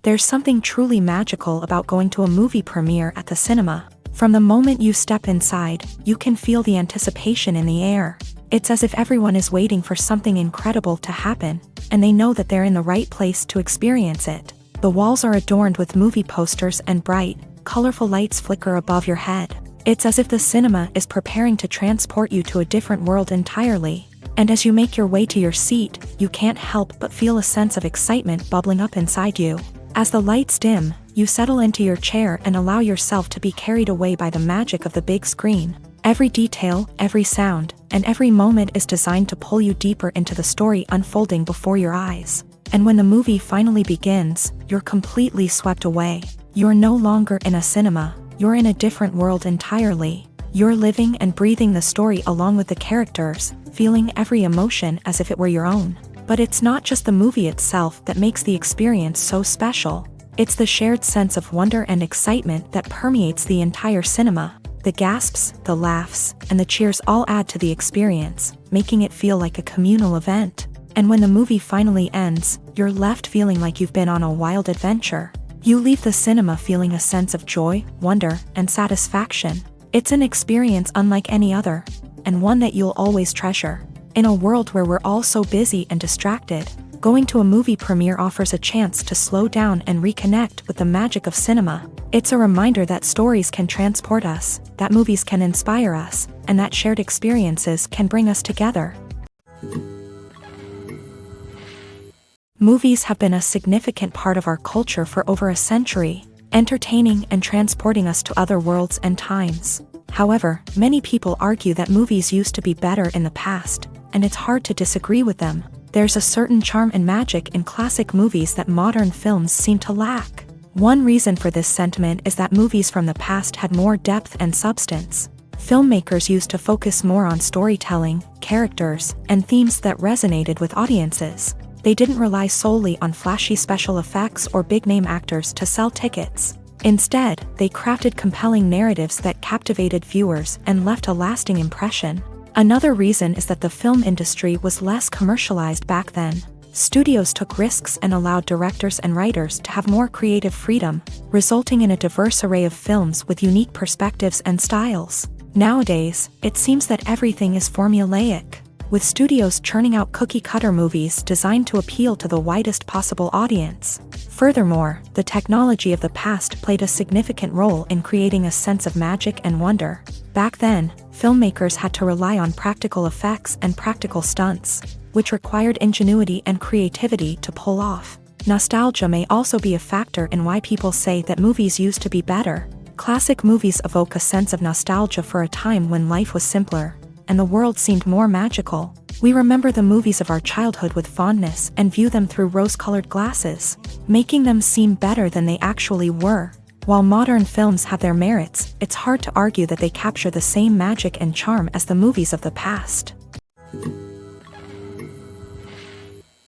There's something truly magical about going to a movie premiere at the cinema. From the moment you step inside, you can feel the anticipation in the air. It's as if everyone is waiting for something incredible to happen, and they know that they're in the right place to experience it. The walls are adorned with movie posters and bright, colorful lights flicker above your head. It's as if the cinema is preparing to transport you to a different world entirely. And as you make your way to your seat, you can't help but feel a sense of excitement bubbling up inside you. As the lights dim, you settle into your chair and allow yourself to be carried away by the magic of the big screen. Every detail, every sound, and every moment is designed to pull you deeper into the story unfolding before your eyes. And when the movie finally begins, you're completely swept away. You're no longer in a cinema, you're in a different world entirely. You're living and breathing the story along with the characters, feeling every emotion as if it were your own. But it's not just the movie itself that makes the experience so special. It's the shared sense of wonder and excitement that permeates the entire cinema. The gasps, the laughs, and the cheers all add to the experience, making it feel like a communal event. And when the movie finally ends, you're left feeling like you've been on a wild adventure. You leave the cinema feeling a sense of joy, wonder, and satisfaction. It's an experience unlike any other, and one that you'll always treasure. In a world where we're all so busy and distracted, going to a movie premiere offers a chance to slow down and reconnect with the magic of cinema. It's a reminder that stories can transport us, that movies can inspire us, and that shared experiences can bring us together. Movies have been a significant part of our culture for over a century, entertaining and transporting us to other worlds and times. However, many people argue that movies used to be better in the past, and it's hard to disagree with them. There's a certain charm and magic in classic movies that modern films seem to lack. One reason for this sentiment is that movies from the past had more depth and substance. Filmmakers used to focus more on storytelling, characters, and themes that resonated with audiences. They didn't rely solely on flashy special effects or big-name actors to sell tickets. Instead, they crafted compelling narratives that captivated viewers and left a lasting impression. Another reason is that the film industry was less commercialized back then. Studios took risks and allowed directors and writers to have more creative freedom, resulting in a diverse array of films with unique perspectives and styles. Nowadays, it seems that everything is formulaic, with studios churning out cookie-cutter movies designed to appeal to the widest possible audience. Furthermore, the technology of the past played a significant role in creating a sense of magic and wonder. Back then, filmmakers had to rely on practical effects and practical stunts, which required ingenuity and creativity to pull off. Nostalgia may also be a factor in why people say that movies used to be better. Classic movies evoke a sense of nostalgia for a time when life was simpler, and the world seemed more magical. We remember the movies of our childhood with fondness and view them through rose-colored glasses, making them seem better than they actually were. While modern films have their merits, it's hard to argue that they capture the same magic and charm as the movies of the past.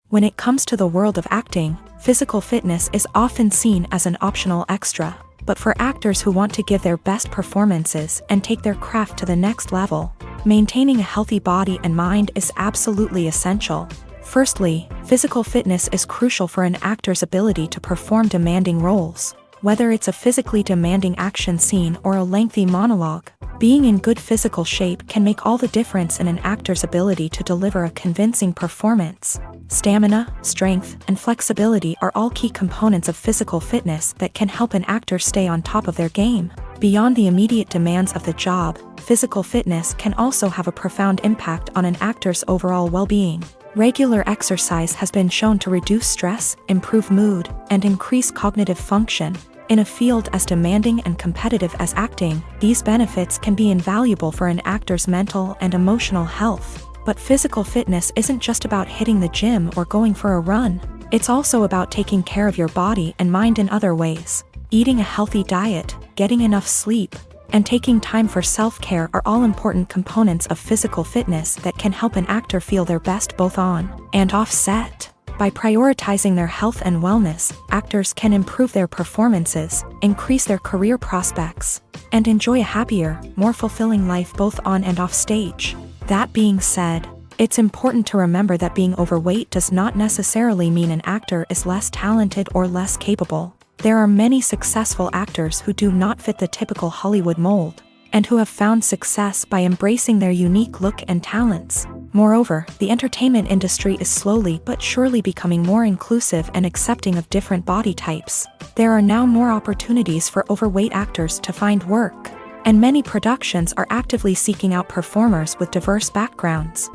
When it comes to the world of acting, physical fitness is often seen as an optional extra. But for actors who want to give their best performances and take their craft to the next level, maintaining a healthy body and mind is absolutely essential. Firstly, physical fitness is crucial for an actor's ability to perform demanding roles. Whether it's a physically demanding action scene or a lengthy monologue, being in good physical shape can make all the difference in an actor's ability to deliver a convincing performance. Stamina, strength, and flexibility are all key components of physical fitness that can help an actor stay on top of their game. Beyond the immediate demands of the job, physical fitness can also have a profound impact on an actor's overall well-being. Regular exercise has been shown to reduce stress, improve mood, and increase cognitive function. In a field as demanding and competitive as acting, these benefits can be invaluable for an actor's mental and emotional health. But physical fitness isn't just about hitting the gym or going for a run. It's also about taking care of your body and mind in other ways. Eating a healthy diet, getting enough sleep, and taking time for self-care are all important components of physical fitness that can help an actor feel their best both on and off set. By prioritizing their health and wellness, actors can improve their performances, increase their career prospects, and enjoy a happier, more fulfilling life both on and off stage. That being said, it's important to remember that being overweight does not necessarily mean an actor is less talented or less capable. There are many successful actors who do not fit the typical Hollywood mold, and who have found success by embracing their unique look and talents. Moreover, the entertainment industry is slowly but surely becoming more inclusive and accepting of different body types. There are now more opportunities for overweight actors to find work, and many productions are actively seeking out performers with diverse backgrounds.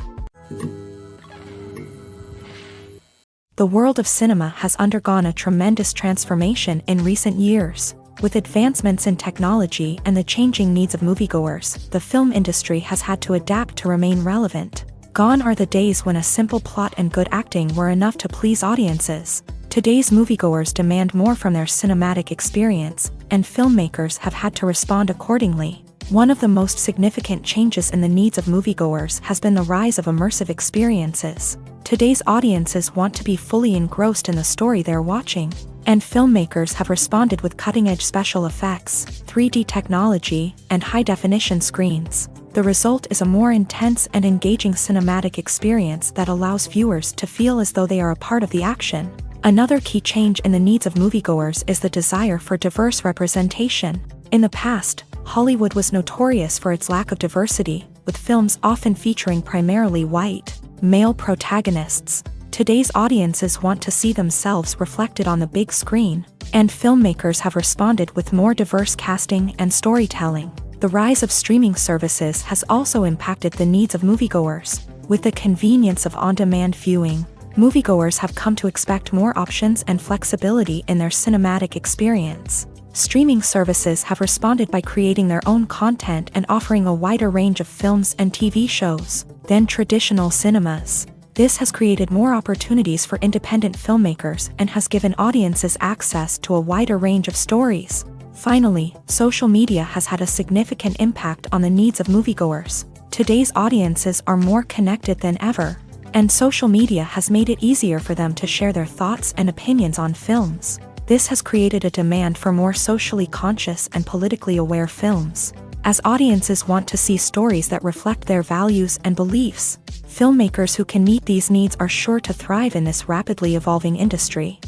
The world of cinema has undergone a tremendous transformation in recent years. With advancements in technology and the changing needs of moviegoers, the film industry has had to adapt to remain relevant. Gone are the days when a simple plot and good acting were enough to please audiences. Today's moviegoers demand more from their cinematic experience, and filmmakers have had to respond accordingly. One of the most significant changes in the needs of moviegoers has been the rise of immersive experiences. Today's audiences want to be fully engrossed in the story they're watching. And filmmakers have responded with cutting-edge special effects, 3D technology, and high-definition screens. The result is a more intense and engaging cinematic experience that allows viewers to feel as though they are a part of the action. Another key change in the needs of moviegoers is the desire for diverse representation. In the past, Hollywood was notorious for its lack of diversity, with films often featuring primarily white, male protagonists. Today's audiences want to see themselves reflected on the big screen, and filmmakers have responded with more diverse casting and storytelling. The rise of streaming services has also impacted the needs of moviegoers. With the convenience of on-demand viewing, moviegoers have come to expect more options and flexibility in their cinematic experience. Streaming services have responded by creating their own content and offering a wider range of films and TV shows than traditional cinemas. This has created more opportunities for independent filmmakers and has given audiences access to a wider range of stories. Finally, social media has had a significant impact on the needs of moviegoers. Today's audiences are more connected than ever, and social media has made it easier for them to share their thoughts and opinions on films. This has created a demand for more socially conscious and politically aware films. As audiences want to see stories that reflect their values and beliefs, filmmakers who can meet these needs are sure to thrive in this rapidly evolving industry.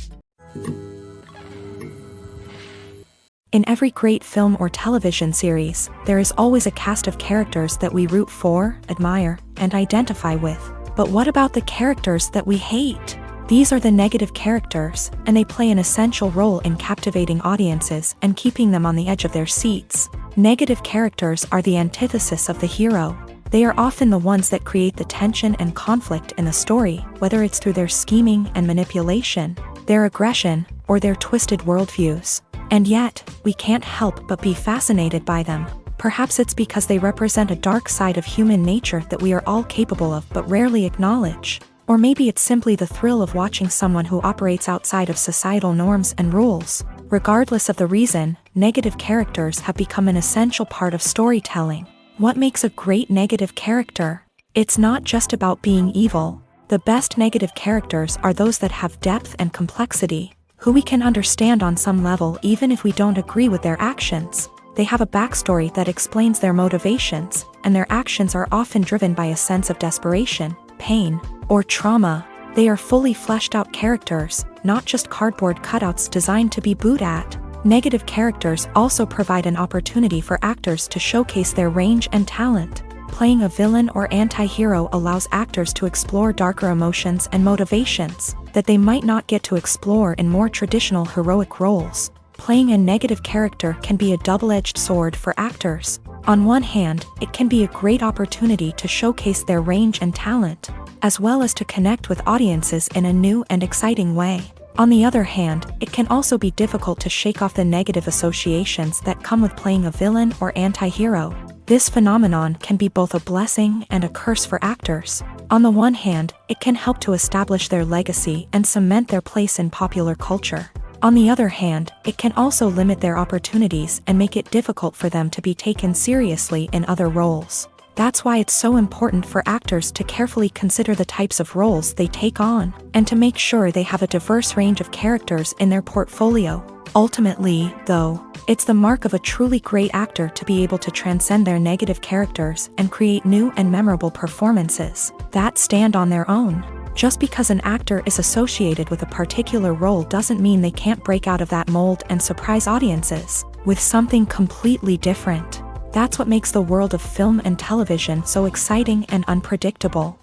In every great film or television series, there is always a cast of characters that we root for, admire, and identify with. But what about the characters that we hate? These are the negative characters, and they play an essential role in captivating audiences and keeping them on the edge of their seats. Negative characters are the antithesis of the hero. They are often the ones that create the tension and conflict in the story, whether it's through their scheming and manipulation, their aggression, or their twisted worldviews. And yet, we can't help but be fascinated by them. Perhaps it's because they represent a dark side of human nature that we are all capable of but rarely acknowledge. Or maybe it's simply the thrill of watching someone who operates outside of societal norms and rules. Regardless of the reason, negative characters have become an essential part of storytelling. What makes a great negative character? It's not just about being evil. The best negative characters are those that have depth and complexity, who we can understand on some level even if we don't agree with their actions. They have a backstory that explains their motivations, and their actions are often driven by a sense of desperation, pain, or trauma. They are fully fleshed out characters, not just cardboard cutouts designed to be booed at. Negative characters also provide an opportunity for actors to showcase their range and talent. Playing a villain or anti-hero allows actors to explore darker emotions and motivations that they might not get to explore in more traditional heroic roles. Playing a negative character can be a double-edged sword for actors. On one hand, it can be a great opportunity to showcase their range and talent, as well as to connect with audiences in a new and exciting way. On the other hand, it can also be difficult to shake off the negative associations that come with playing a villain or anti-hero. This phenomenon can be both a blessing and a curse for actors. On the one hand, it can help to establish their legacy and cement their place in popular culture. On the other hand, it can also limit their opportunities and make it difficult for them to be taken seriously in other roles. That's why it's so important for actors to carefully consider the types of roles they take on, and to make sure they have a diverse range of characters in their portfolio. Ultimately, though, it's the mark of a truly great actor to be able to transcend their negative characters and create new and memorable performances that stand on their own. Just because an actor is associated with a particular role doesn't mean they can't break out of that mold and surprise audiences with something completely different. That's what makes the world of film and television so exciting and unpredictable.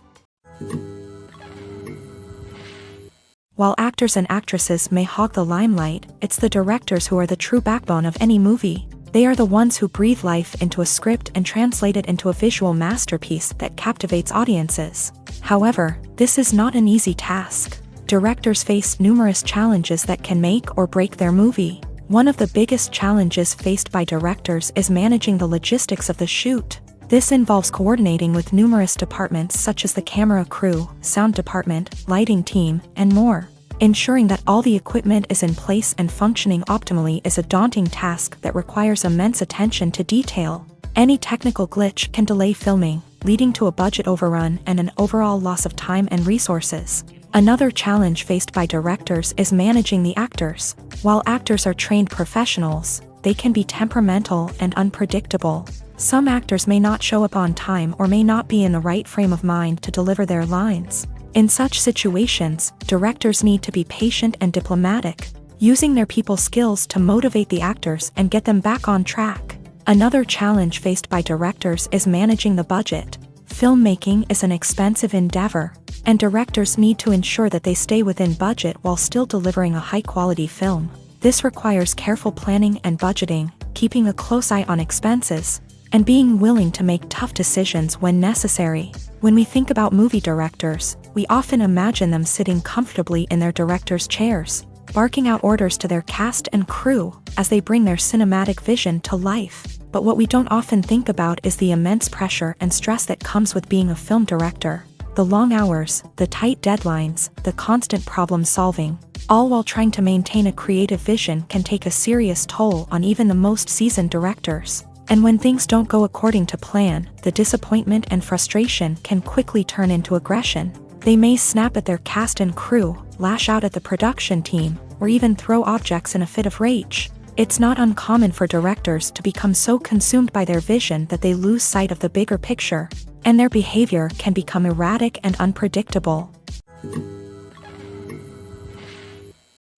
While actors and actresses may hog the limelight, it's the directors who are the true backbone of any movie. They are the ones who breathe life into a script and translate it into a visual masterpiece that captivates audiences. However, this is not an easy task. Directors face numerous challenges that can make or break their movie. One of the biggest challenges faced by directors is managing the logistics of the shoot. This involves coordinating with numerous departments such as the camera crew, sound department, lighting team, and more. Ensuring that all the equipment is in place and functioning optimally is a daunting task that requires immense attention to detail. Any technical glitch can delay filming, leading to a budget overrun and an overall loss of time and resources. Another challenge faced by directors is managing the actors. While actors are trained professionals, they can be temperamental and unpredictable. Some actors may not show up on time or may not be in the right frame of mind to deliver their lines. In such situations, directors need to be patient and diplomatic, using their people skills to motivate the actors and get them back on track. Another challenge faced by directors is managing the budget. Filmmaking is an expensive endeavor, and directors need to ensure that they stay within budget while still delivering a high-quality film. This requires careful planning and budgeting, keeping a close eye on expenses, and being willing to make tough decisions when necessary. When we think about movie directors, we often imagine them sitting comfortably in their director's chairs, barking out orders to their cast and crew as they bring their cinematic vision to life. But what we don't often think about is the immense pressure and stress that comes with being a film director. The long hours, the tight deadlines, the constant problem solving, all while trying to maintain a creative vision can take a serious toll on even the most seasoned directors. And when things don't go according to plan, the disappointment and frustration can quickly turn into aggression. They may snap at their cast and crew, lash out at the production team, or even throw objects in a fit of rage. It's not uncommon for directors to become so consumed by their vision that they lose sight of the bigger picture, and their behavior can become erratic and unpredictable.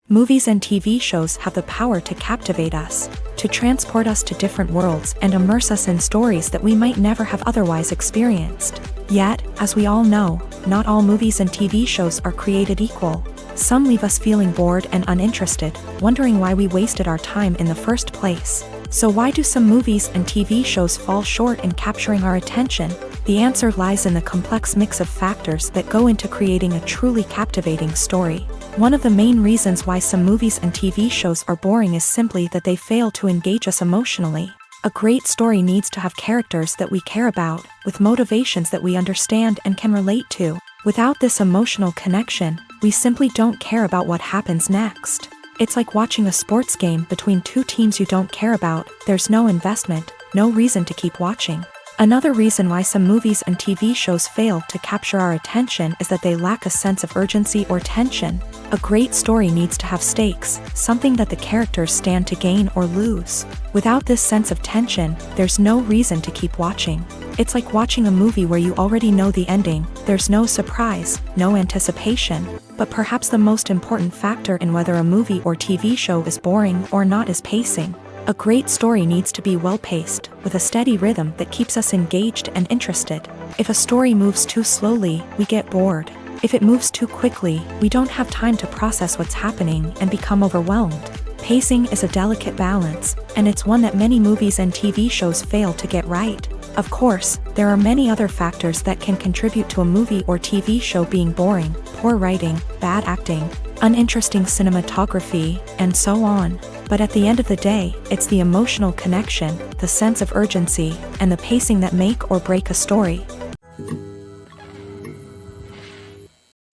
Movies and TV shows have the power to captivate us, to transport us to different worlds and immerse us in stories that we might never have otherwise experienced. Yet, as we all know, not all movies and TV shows are created equal. Some leave us feeling bored and uninterested, wondering why we wasted our time in the first place. So why do some movies and TV shows fall short in capturing our attention? The answer lies in the complex mix of factors that go into creating a truly captivating story. One of the main reasons why some movies and TV shows are boring is simply that they fail to engage us emotionally. A great story needs to have characters that we care about, with motivations that we understand and can relate to. Without this emotional connection, we simply don't care about what happens next. It's like watching a sports game between two teams you don't care about. There's no investment, no reason to keep watching. Another reason why some movies and TV shows fail to capture our attention is that they lack a sense of urgency or tension. A great story needs to have stakes, something that the characters stand to gain or lose. Without this sense of tension, there's no reason to keep watching. It's like watching a movie where you already know the ending. There's no surprise, no anticipation. But perhaps the most important factor in whether a movie or TV show is boring or not is pacing. A great story needs to be well-paced, with a steady rhythm that keeps us engaged and interested. If a story moves too slowly, we get bored. If it moves too quickly, we don't have time to process what's happening and become overwhelmed. Pacing is a delicate balance, and it's one that many movies and TV shows fail to get right. Of course, there are many other factors that can contribute to a movie or TV show being boring: poor writing, bad acting, uninteresting cinematography, and so on. But at the end of the day, it's the emotional connection, the sense of urgency, and the pacing that make or break a story.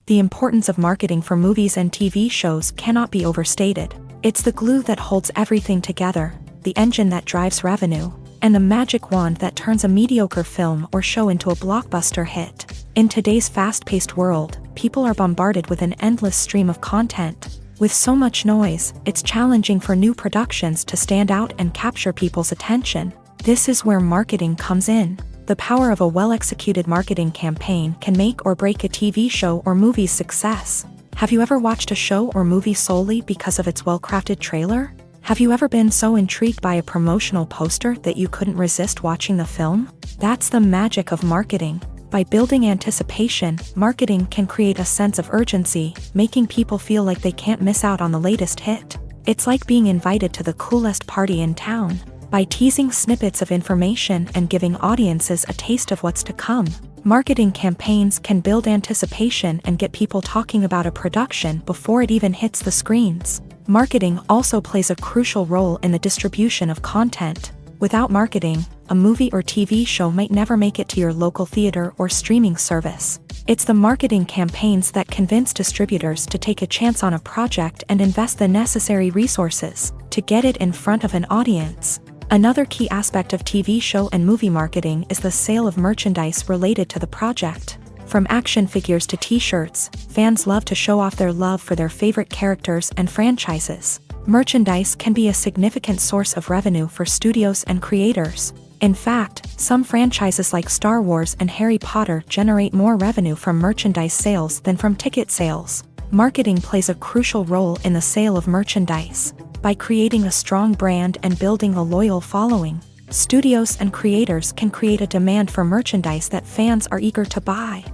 The importance of marketing for movies and TV shows cannot be overstated. It's the glue that holds everything together, the engine that drives revenue, and the magic wand that turns a mediocre film or show into a blockbuster hit. In today's fast-paced world, people are bombarded with an endless stream of content. With so much noise, it's challenging for new productions to stand out and capture people's attention. This is where marketing comes in. The power of a well-executed marketing campaign can make or break a TV show or movie's success. Have you ever watched a show or movie solely because of its well-crafted trailer? Have you ever been so intrigued by a promotional poster that you couldn't resist watching the film? That's the magic of marketing. By building anticipation, marketing can create a sense of urgency, making people feel like they can't miss out on the latest hit. It's like being invited to the coolest party in town. By teasing snippets of information and giving audiences a taste of what's to come, marketing campaigns can build anticipation and get people talking about a production before it even hits the screens. Marketing also plays a crucial role in the distribution of content. Without marketing, a movie or TV show might never make it to your local theater or streaming service. It's the marketing campaigns that convince distributors to take a chance on a project and invest the necessary resources to get it in front of an audience. Another key aspect of TV show and movie marketing is the sale of merchandise related to the project. From action figures to t-shirts, fans love to show off their love for their favorite characters and franchises. Merchandise can be a significant source of revenue for studios and creators. In fact, some franchises like Star Wars and Harry Potter generate more revenue from merchandise sales than from ticket sales. Marketing plays a crucial role in the sale of merchandise. By creating a strong brand and building a loyal following, studios and creators can create a demand for merchandise that fans are eager to buy.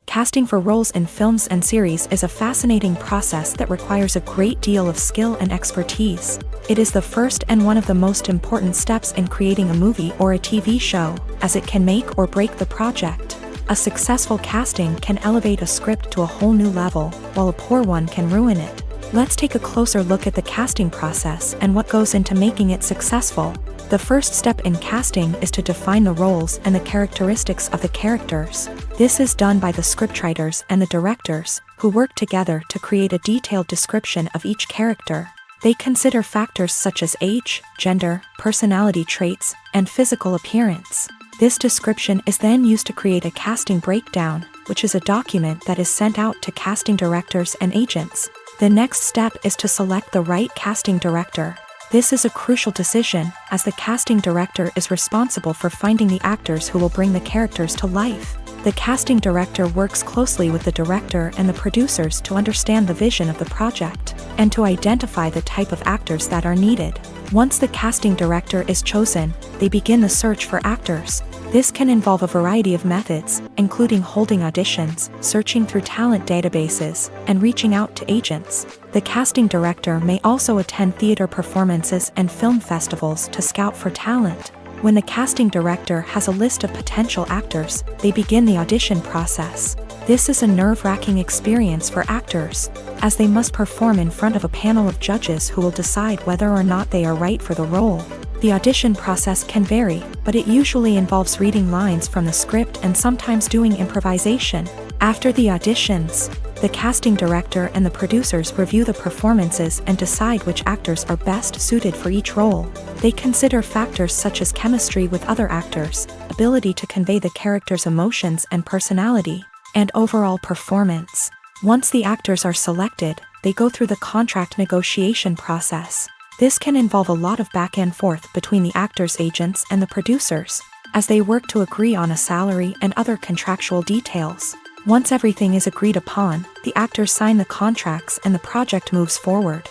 Casting for roles in films and series is a fascinating process that requires a great deal of skill and expertise. It is the first and one of the most important steps in creating a movie or a TV show, as it can make or break the project. A successful casting can elevate a script to a whole new level, while a poor one can ruin it. Let's take a closer look at the casting process and what goes into making it successful. The first step in casting is to define the roles and the characteristics of the characters. This is done by the scriptwriters and the directors, who work together to create a detailed description of each character. They consider factors such as age, gender, personality traits, and physical appearance. This description is then used to create a casting breakdown, which is a document that is sent out to casting directors and agents. The next step is to select the right casting director. This is a crucial decision, as the casting director is responsible for finding the actors who will bring the characters to life. The casting director works closely with the director and the producers to understand the vision of the project, and to identify the type of actors that are needed. Once the casting director is chosen, they begin the search for actors. This can involve a variety of methods, including holding auditions, searching through talent databases, and reaching out to agents. The casting director may also attend theater performances and film festivals to scout for talent. When the casting director has a list of potential actors, they begin the audition process. This is a nerve-wracking experience for actors, as they must perform in front of a panel of judges who will decide whether or not they are right for the role. The audition process can vary, but it usually involves reading lines from the script and sometimes doing improvisation. After the auditions, the casting director and the producers review the performances and decide which actors are best suited for each role. They consider factors such as chemistry with other actors, ability to convey the character's emotions and personality, and overall performance. Once the actors are selected, they go through the contract negotiation process. This can involve a lot of back and forth between the actors' agents and the producers, as they work to agree on a salary and other contractual details. Once everything is agreed upon, the actors sign the contracts and the project moves forward.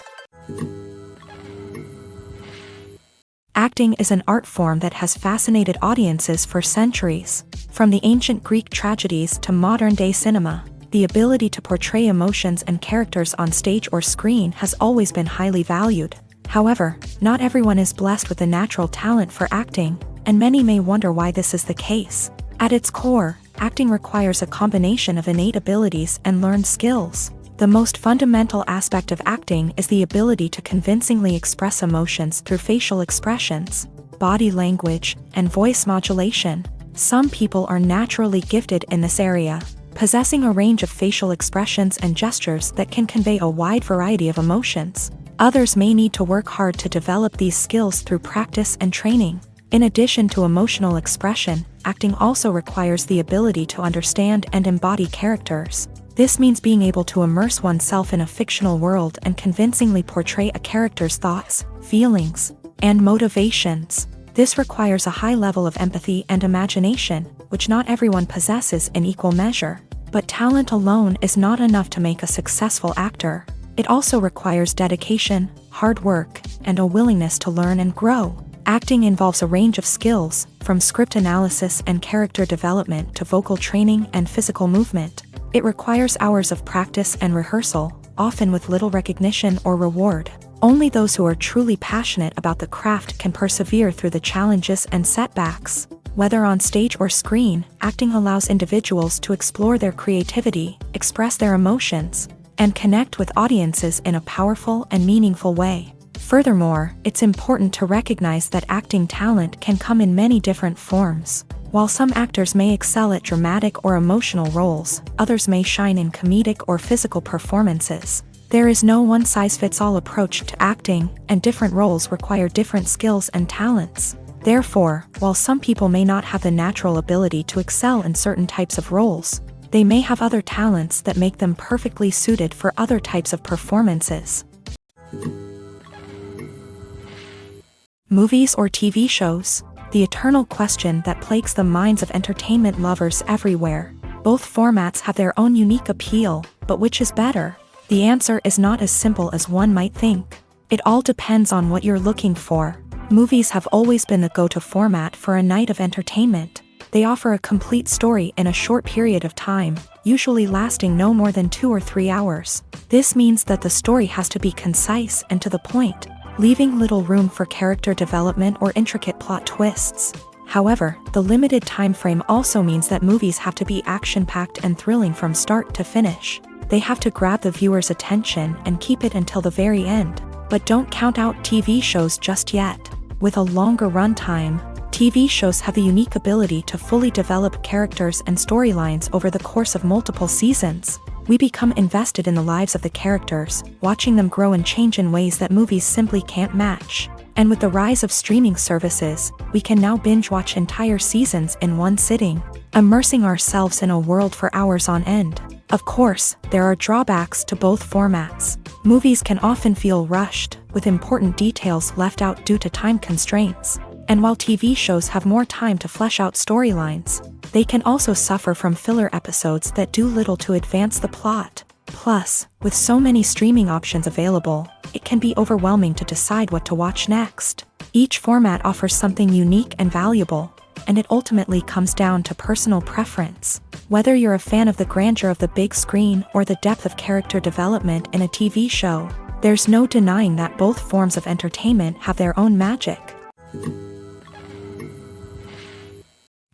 Acting is an art form that has fascinated audiences for centuries. From the ancient Greek tragedies to modern-day cinema, the ability to portray emotions and characters on stage or screen has always been highly valued. However, not everyone is blessed with a natural talent for acting, and many may wonder why this is the case. At its core, acting requires a combination of innate abilities and learned skills. The most fundamental aspect of acting is the ability to convincingly express emotions through facial expressions, body language, and voice modulation. Some people are naturally gifted in this area, possessing a range of facial expressions and gestures that can convey a wide variety of emotions. Others may need to work hard to develop these skills through practice and training. In addition to emotional expression, acting also requires the ability to understand and embody characters. This means being able to immerse oneself in a fictional world and convincingly portray a character's thoughts, feelings, and motivations. This requires a high level of empathy and imagination, which not everyone possesses in equal measure. But talent alone is not enough to make a successful actor. It also requires dedication, hard work, and a willingness to learn and grow. Acting involves a range of skills, from script analysis and character development to vocal training and physical movement. It requires hours of practice and rehearsal, often with little recognition or reward. Only those who are truly passionate about the craft can persevere through the challenges and setbacks. Whether on stage or screen, acting allows individuals to explore their creativity, express their emotions, and connect with audiences in a powerful and meaningful way. Furthermore, it's important to recognize that acting talent can come in many different forms. While some actors may excel at dramatic or emotional roles, others may shine in comedic or physical performances. There is no one-size-fits-all approach to acting, and different roles require different skills and talents. Therefore, while some people may not have the natural ability to excel in certain types of roles, they may have other talents that make them perfectly suited for other types of performances. Movies or TV shows? The eternal question that plagues the minds of entertainment lovers everywhere. Both formats have their own unique appeal, but which is better? The answer is not as simple as one might think. It all depends on what you're looking for. Movies have always been the go-to format for a night of entertainment. They offer a complete story in a short period of time, usually lasting no more than 2 or 3 hours. This means that the story has to be concise and to the point, leaving little room for character development or intricate plot twists. However, the limited time frame also means that movies have to be action-packed and thrilling from start to finish. They have to grab the viewer's attention and keep it until the very end. But don't count out TV shows just yet. With a longer runtime, TV shows have the unique ability to fully develop characters and storylines over the course of multiple seasons. We become invested in the lives of the characters, watching them grow and change in ways that movies simply can't match. And with the rise of streaming services, we can now binge-watch entire seasons in one sitting, immersing ourselves in a world for hours on end. Of course, there are drawbacks to both formats. Movies can often feel rushed, with important details left out due to time constraints. And while TV shows have more time to flesh out storylines, they can also suffer from filler episodes that do little to advance the plot. Plus, with so many streaming options available, it can be overwhelming to decide what to watch next. Each format offers something unique and valuable, and it ultimately comes down to personal preference. Whether you're a fan of the grandeur of the big screen or the depth of character development in a TV show, there's no denying that both forms of entertainment have their own magic.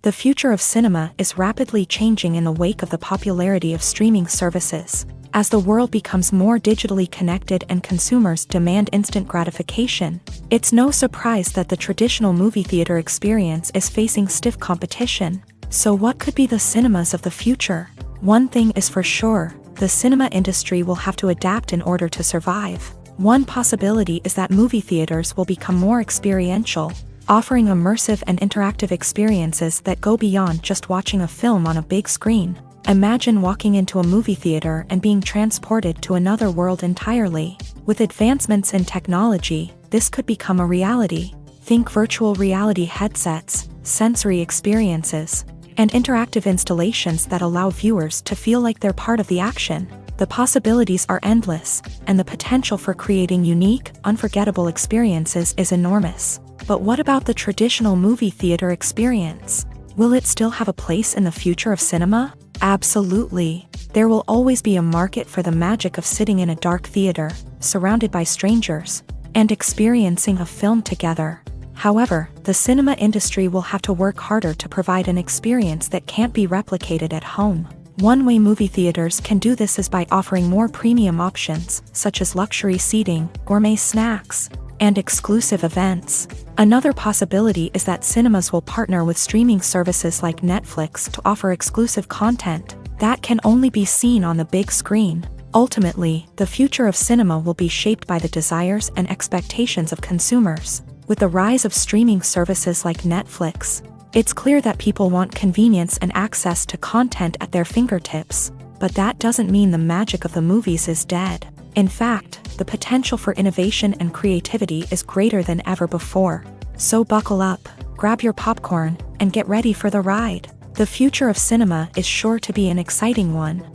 The future of cinema is rapidly changing in the wake of the popularity of streaming services. As the world becomes more digitally connected and consumers demand instant gratification, it's no surprise that the traditional movie theater experience is facing stiff competition. So what could be the cinemas of the future? One thing is for sure, the cinema industry will have to adapt in order to survive. One possibility is that movie theaters will become more experiential, offering immersive and interactive experiences that go beyond just watching a film on a big screen. Imagine walking into a movie theater and being transported to another world entirely. With advancements in technology, this could become a reality. Think virtual reality headsets, sensory experiences, and interactive installations that allow viewers to feel like they're part of the action. The possibilities are endless, and the potential for creating unique, unforgettable experiences is enormous. But what about the traditional movie theater experience? Will it still have a place in the future of cinema? Absolutely. There will always be a market for the magic of sitting in a dark theater, surrounded by strangers, and experiencing a film together. However, the cinema industry will have to work harder to provide an experience that can't be replicated at home. One way movie theaters can do this is by offering more premium options, such as luxury seating, gourmet snacks, and exclusive events. Another possibility is that cinemas will partner with streaming services like Netflix to offer exclusive content that can only be seen on the big screen. Ultimately, the future of cinema will be shaped by the desires and expectations of consumers. With the rise of streaming services like Netflix, it's clear that people want convenience and access to content at their fingertips. But that doesn't mean the magic of the movies is dead. In fact, the potential for innovation and creativity is greater than ever before. So buckle up, grab your popcorn, and get ready for the ride. The future of cinema is sure to be an exciting one.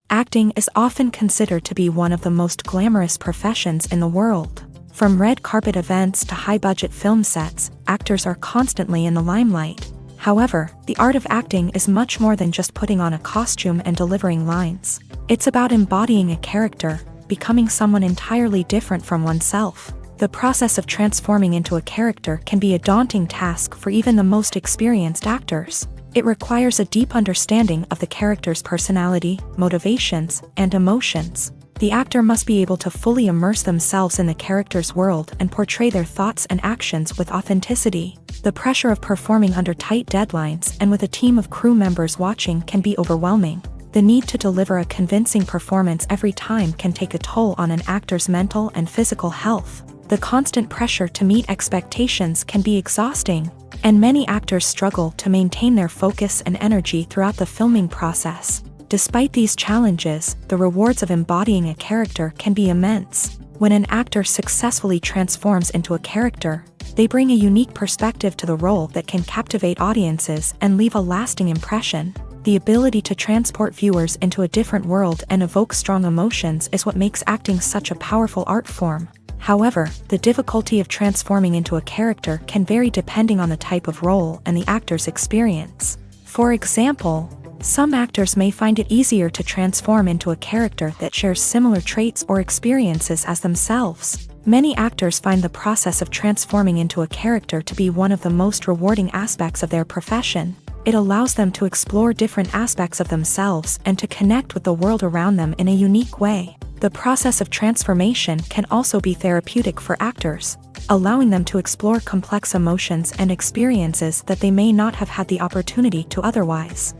Acting is often considered to be one of the most glamorous professions in the world. From red carpet events to high-budget film sets, actors are constantly in the limelight. However, the art of acting is much more than just putting on a costume and delivering lines. It's about embodying a character, becoming someone entirely different from oneself. The process of transforming into a character can be a daunting task for even the most experienced actors. It requires a deep understanding of the character's personality, motivations, and emotions. The actor must be able to fully immerse themselves in the character's world and portray their thoughts and actions with authenticity. The pressure of performing under tight deadlines and with a team of crew members watching can be overwhelming. The need to deliver a convincing performance every time can take a toll on an actor's mental and physical health. The constant pressure to meet expectations can be exhausting, and many actors struggle to maintain their focus and energy throughout the filming process. Despite these challenges, the rewards of embodying a character can be immense. When an actor successfully transforms into a character, they bring a unique perspective to the role that can captivate audiences and leave a lasting impression. The ability to transport viewers into a different world and evoke strong emotions is what makes acting such a powerful art form. However, the difficulty of transforming into a character can vary depending on the type of role and the actor's experience. For example, some actors may find it easier to transform into a character that shares similar traits or experiences as themselves. Many actors find the process of transforming into a character to be one of the most rewarding aspects of their profession. It allows them to explore different aspects of themselves and to connect with the world around them in a unique way. The process of transformation can also be therapeutic for actors, allowing them to explore complex emotions and experiences that they may not have had the opportunity to otherwise.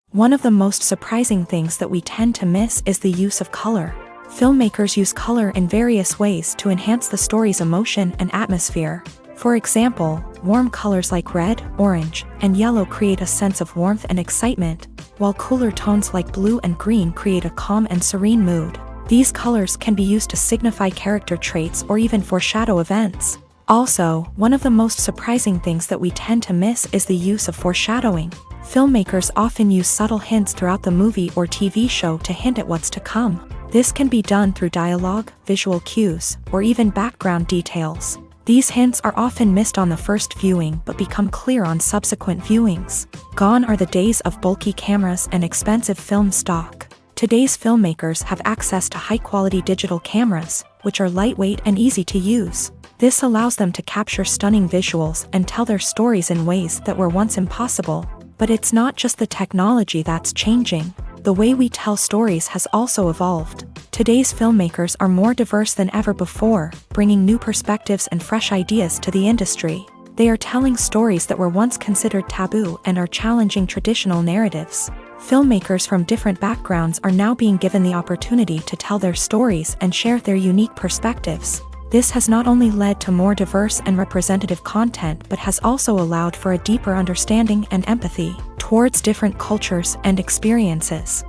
One of the most surprising things that we tend to miss is the use of color. Filmmakers use color in various ways to enhance the story's emotion and atmosphere. For example, warm colors like red, orange, and yellow create a sense of warmth and excitement, while cooler tones like blue and green create a calm and serene mood. These colors can be used to signify character traits or even foreshadow events. Also, one of the most surprising things that we tend to miss is the use of foreshadowing. Filmmakers often use subtle hints throughout the movie or TV show to hint at what's to come. This can be done through dialogue, visual cues, or even background details. These hints are often missed on the first viewing but become clear on subsequent viewings. Gone are the days of bulky cameras and expensive film stock. Today's filmmakers have access to high-quality digital cameras, which are lightweight and easy to use. This allows them to capture stunning visuals and tell their stories in ways that were once impossible. But it's not just the technology that's changing. The way we tell stories has also evolved. Today's filmmakers are more diverse than ever before, bringing new perspectives and fresh ideas to the industry. They are telling stories that were once considered taboo and are challenging traditional narratives. Filmmakers from different backgrounds are now being given the opportunity to tell their stories and share their unique perspectives. This has not only led to more diverse and representative content but has also allowed for a deeper understanding and empathy towards different cultures and experiences.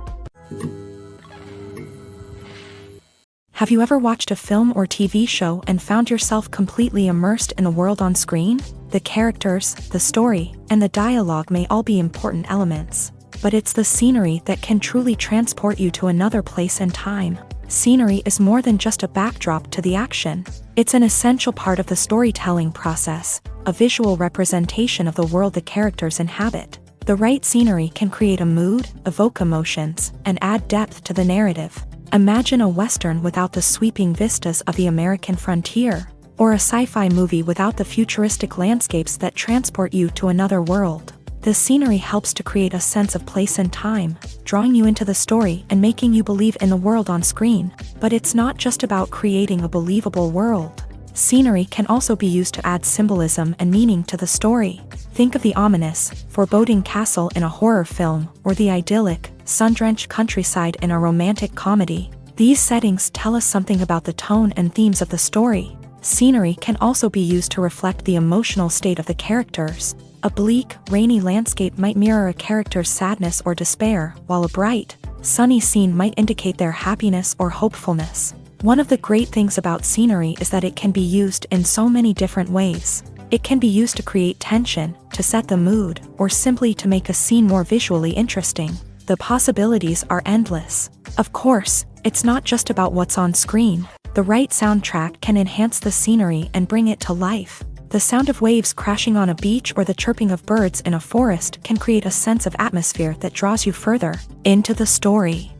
Have you ever watched a film or TV show and found yourself completely immersed in the world on screen? The characters, the story, and the dialogue may all be important elements, but it's the scenery that can truly transport you to another place and time. Scenery is more than just a backdrop to the action. It's an essential part of the storytelling process, a visual representation of the world the characters inhabit. The right scenery can create a mood, evoke emotions, and add depth to the narrative. Imagine a Western without the sweeping vistas of the American frontier, or a sci-fi movie without the futuristic landscapes that transport you to another world. The scenery helps to create a sense of place and time, drawing you into the story and making you believe in the world on screen. But it's not just about creating a believable world. Scenery can also be used to add symbolism and meaning to the story. Think of the ominous, foreboding castle in a horror film, or the idyllic, sun-drenched countryside in a romantic comedy. These settings tell us something about the tone and themes of the story. Scenery can also be used to reflect the emotional state of the characters. A bleak, rainy landscape might mirror a character's sadness or despair, while a bright, sunny scene might indicate their happiness or hopefulness. One of the great things about scenery is that it can be used in so many different ways. It can be used to create tension, to set the mood, or simply to make a scene more visually interesting. The possibilities are endless. Of course, it's not just about what's on screen. The right soundtrack can enhance the scenery and bring it to life. The sound of waves crashing on a beach or the chirping of birds in a forest can create a sense of atmosphere that draws you further into the story.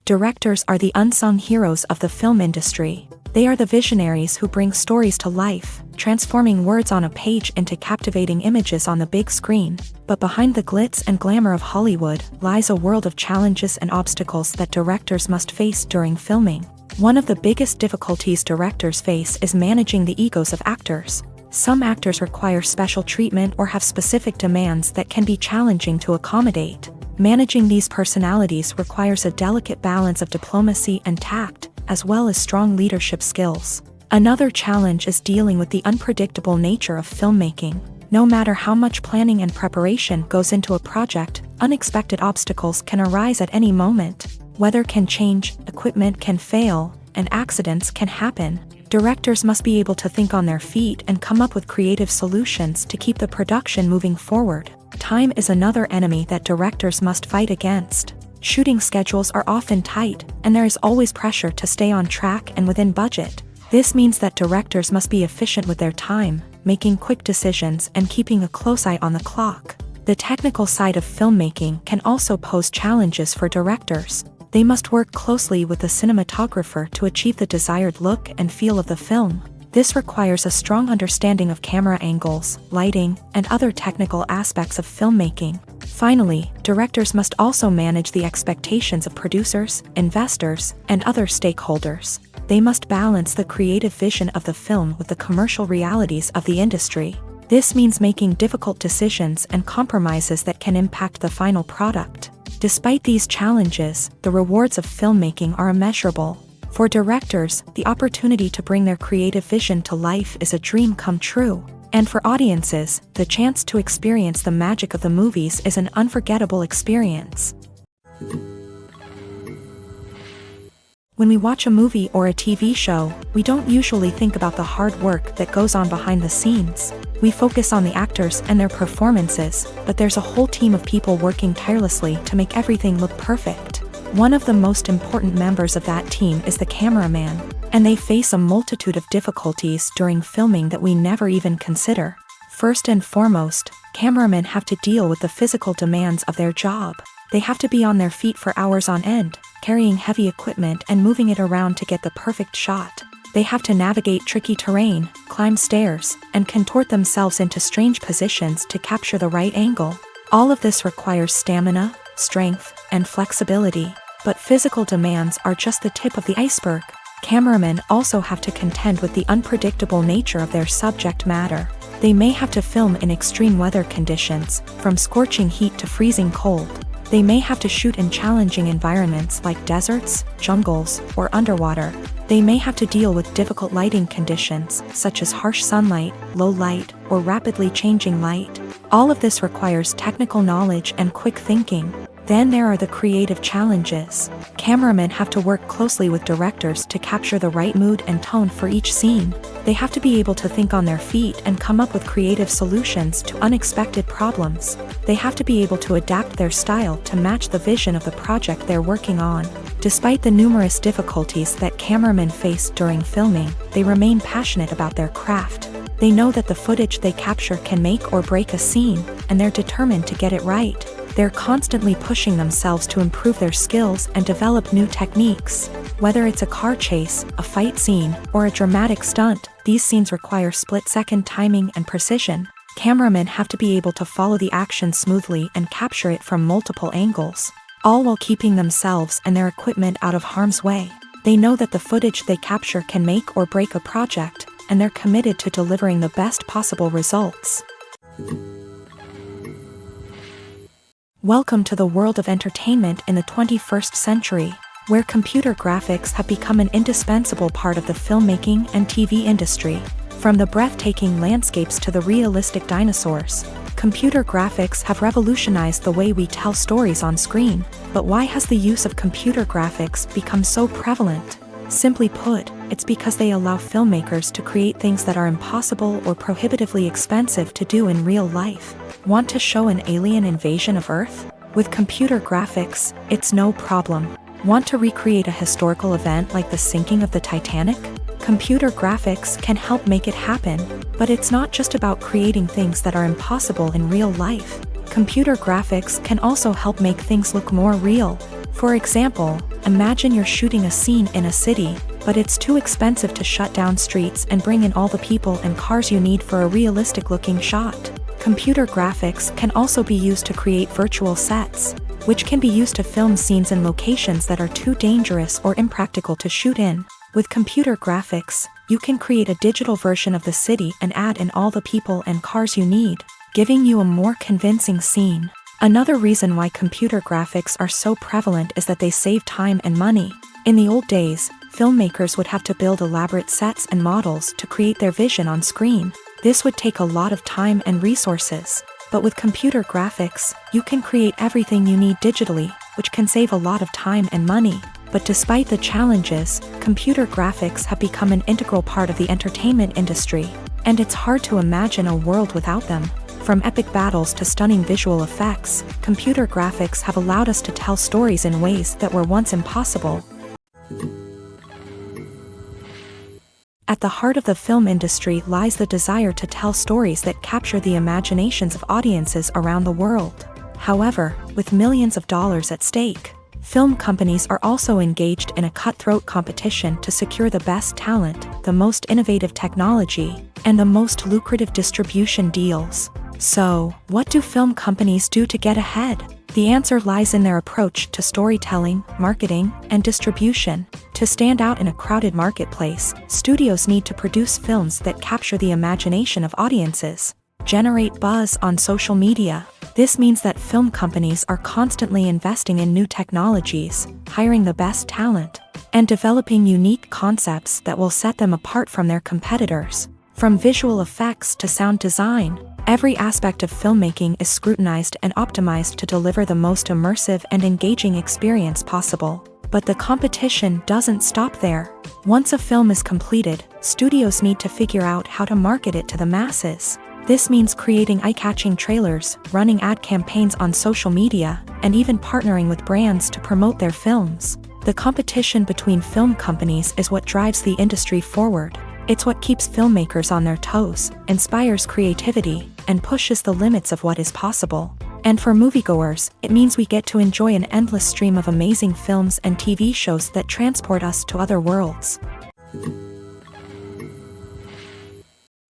Directors are the unsung heroes of the film industry. They are the visionaries who bring stories to life, transforming words on a page into captivating images on the big screen. But behind the glitz and glamour of Hollywood lies a world of challenges and obstacles that directors must face during filming. One of the biggest difficulties directors face is managing the egos of actors. Some actors require special treatment or have specific demands that can be challenging to accommodate. Managing these personalities requires a delicate balance of diplomacy and tact, as well as strong leadership skills. Another challenge is dealing with the unpredictable nature of filmmaking. No matter how much planning and preparation goes into a project, unexpected obstacles can arise at any moment. Weather can change, equipment can fail, and accidents can happen. Directors must be able to think on their feet and come up with creative solutions to keep the production moving forward. Time is another enemy that directors must fight against. Shooting schedules are often tight, and there is always pressure to stay on track and within budget. This means that directors must be efficient with their time, making quick decisions and keeping a close eye on the clock. The technical side of filmmaking can also pose challenges for directors. They must work closely with the cinematographer to achieve the desired look and feel of the film. This requires a strong understanding of camera angles, lighting, and other technical aspects of filmmaking. Finally, directors must also manage the expectations of producers, investors, and other stakeholders. They must balance the creative vision of the film with the commercial realities of the industry. This means making difficult decisions and compromises that can impact the final product. Despite these challenges, the rewards of filmmaking are immeasurable. For directors, the opportunity to bring their creative vision to life is a dream come true. And for audiences, the chance to experience the magic of the movies is an unforgettable experience. When we watch a movie or a TV show, we don't usually think about the hard work that goes on behind the scenes. We focus on the actors and their performances, but there's a whole team of people working tirelessly to make everything look perfect. One of the most important members of that team is the cameraman, and they face a multitude of difficulties during filming that we never even consider. First and foremost, cameramen have to deal with the physical demands of their job. They have to be on their feet for hours on end, carrying heavy equipment and moving it around to get the perfect shot. They have to navigate tricky terrain, climb stairs, and contort themselves into strange positions to capture the right angle. All of this requires stamina, strength, and flexibility. But physical demands are just the tip of the iceberg. Cameramen also have to contend with the unpredictable nature of their subject matter. They may have to film in extreme weather conditions, from scorching heat to freezing cold. They may have to shoot in challenging environments like deserts, jungles, or underwater. They may have to deal with difficult lighting conditions, such as harsh sunlight, low light, or rapidly changing light. All of this requires technical knowledge and quick thinking. Then there are the creative challenges. Cameramen have to work closely with directors to capture the right mood and tone for each scene. They have to be able to think on their feet and come up with creative solutions to unexpected problems. They have to be able to adapt their style to match the vision of the project they're working on. Despite the numerous difficulties that cameramen face during filming, they remain passionate about their craft. They know that the footage they capture can make or break a scene, and they're determined to get it right. They're constantly pushing themselves to improve their skills and develop new techniques. Whether it's a car chase, a fight scene, or a dramatic stunt, these scenes require split-second timing and precision. Cameramen have to be able to follow the action smoothly and capture it from multiple angles, all while keeping themselves and their equipment out of harm's way. They know that the footage they capture can make or break a project, and they're committed to delivering the best possible results. Welcome to the world of entertainment in the 21st century, where computer graphics have become an indispensable part of the filmmaking and TV industry. From the breathtaking landscapes to the realistic dinosaurs, computer graphics have revolutionized the way we tell stories on screen. But why has the use of computer graphics become so prevalent? Simply put, it's because they allow filmmakers to create things that are impossible or prohibitively expensive to do in real life. Want to show an alien invasion of Earth? With computer graphics, it's no problem. Want to recreate a historical event like the sinking of the Titanic? Computer graphics can help make it happen, but it's not just about creating things that are impossible in real life. Computer graphics can also help make things look more real. For example, imagine you're shooting a scene in a city, but it's too expensive to shut down streets and bring in all the people and cars you need for a realistic-looking shot. Computer graphics can also be used to create virtual sets, which can be used to film scenes in locations that are too dangerous or impractical to shoot in. With computer graphics, you can create a digital version of the city and add in all the people and cars you need, giving you a more convincing scene. Another reason why computer graphics are so prevalent is that they save time and money. In the old days, filmmakers would have to build elaborate sets and models to create their vision on screen. This would take a lot of time and resources. But with computer graphics, you can create everything you need digitally, which can save a lot of time and money. But despite the challenges, computer graphics have become an integral part of the entertainment industry, and it's hard to imagine a world without them. From epic battles to stunning visual effects, computer graphics have allowed us to tell stories in ways that were once impossible. At the heart of the film industry lies the desire to tell stories that capture the imaginations of audiences around the world. However, with millions of dollars at stake, film companies are also engaged in a cutthroat competition to secure the best talent, the most innovative technology, and the most lucrative distribution deals. So, what do film companies do to get ahead? The answer lies in their approach to storytelling, marketing, and distribution. To stand out in a crowded marketplace, studios need to produce films that capture the imagination of audiences, generate buzz on social media. This means that film companies are constantly investing in new technologies, hiring the best talent, and developing unique concepts that will set them apart from their competitors. From visual effects to sound design, every aspect of filmmaking is scrutinized and optimized to deliver the most immersive and engaging experience possible. But the competition doesn't stop there. Once a film is completed, studios need to figure out how to market it to the masses. This means creating eye-catching trailers, running ad campaigns on social media, and even partnering with brands to promote their films. The competition between film companies is what drives the industry forward. It's what keeps filmmakers on their toes, inspires creativity, and pushes the limits of what is possible. And for moviegoers, it means we get to enjoy an endless stream of amazing films and TV shows that transport us to other worlds.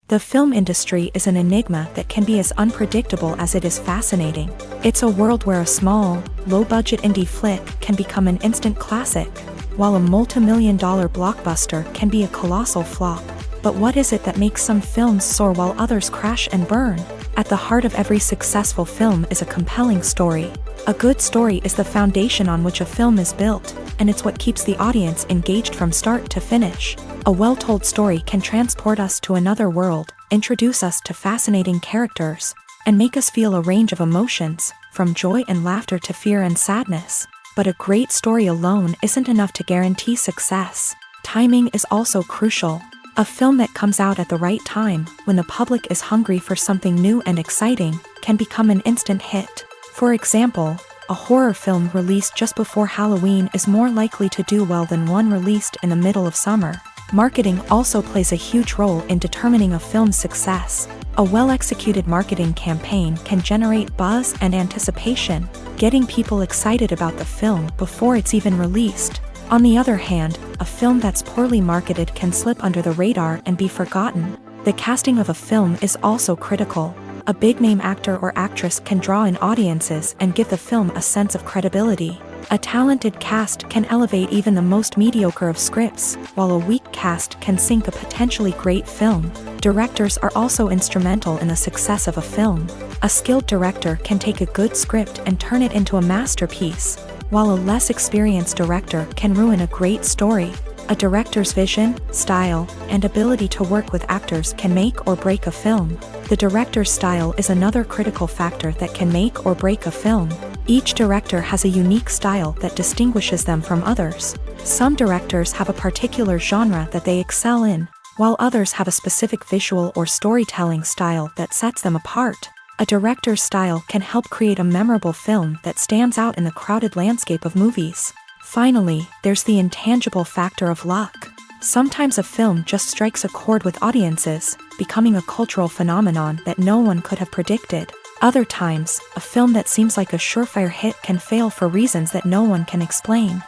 The film industry is an enigma that can be as unpredictable as it is fascinating. It's a world where a small, low-budget indie flick can become an instant classic, while a multi-million-dollar blockbuster can be a colossal flop. But what is it that makes some films soar while others crash and burn? At the heart of every successful film is a compelling story. A good story is the foundation on which a film is built, and it's what keeps the audience engaged from start to finish. A well-told story can transport us to another world, introduce us to fascinating characters, and make us feel a range of emotions, from joy and laughter to fear and sadness. But a great story alone isn't enough to guarantee success. Timing is also crucial. A film that comes out at the right time, when the public is hungry for something new and exciting, can become an instant hit. For example, a horror film released just before Halloween is more likely to do well than one released in the middle of summer. Marketing also plays a huge role in determining a film's success. A well-executed marketing campaign can generate buzz and anticipation, getting people excited about the film before it's even released. On the other hand, a film that's poorly marketed can slip under the radar and be forgotten. The casting of a film is also critical. A big-name actor or actress can draw in audiences and give the film a sense of credibility. A talented cast can elevate even the most mediocre of scripts, while a weak cast can sink a potentially great film. Directors are also instrumental in the success of a film. A skilled director can take a good script and turn it into a masterpiece, while a less experienced director can ruin a great story. A director's vision, style, and ability to work with actors can make or break a film. The director's style is another critical factor that can make or break a film. Each director has a unique style that distinguishes them from others. Some directors have a particular genre that they excel in, while others have a specific visual or storytelling style that sets them apart. A director's style can help create a memorable film that stands out in the crowded landscape of movies. Finally, there's the intangible factor of luck. Sometimes a film just strikes a chord with audiences, becoming a cultural phenomenon that no one could have predicted. Other times, a film that seems like a surefire hit can fail for reasons that no one can explain.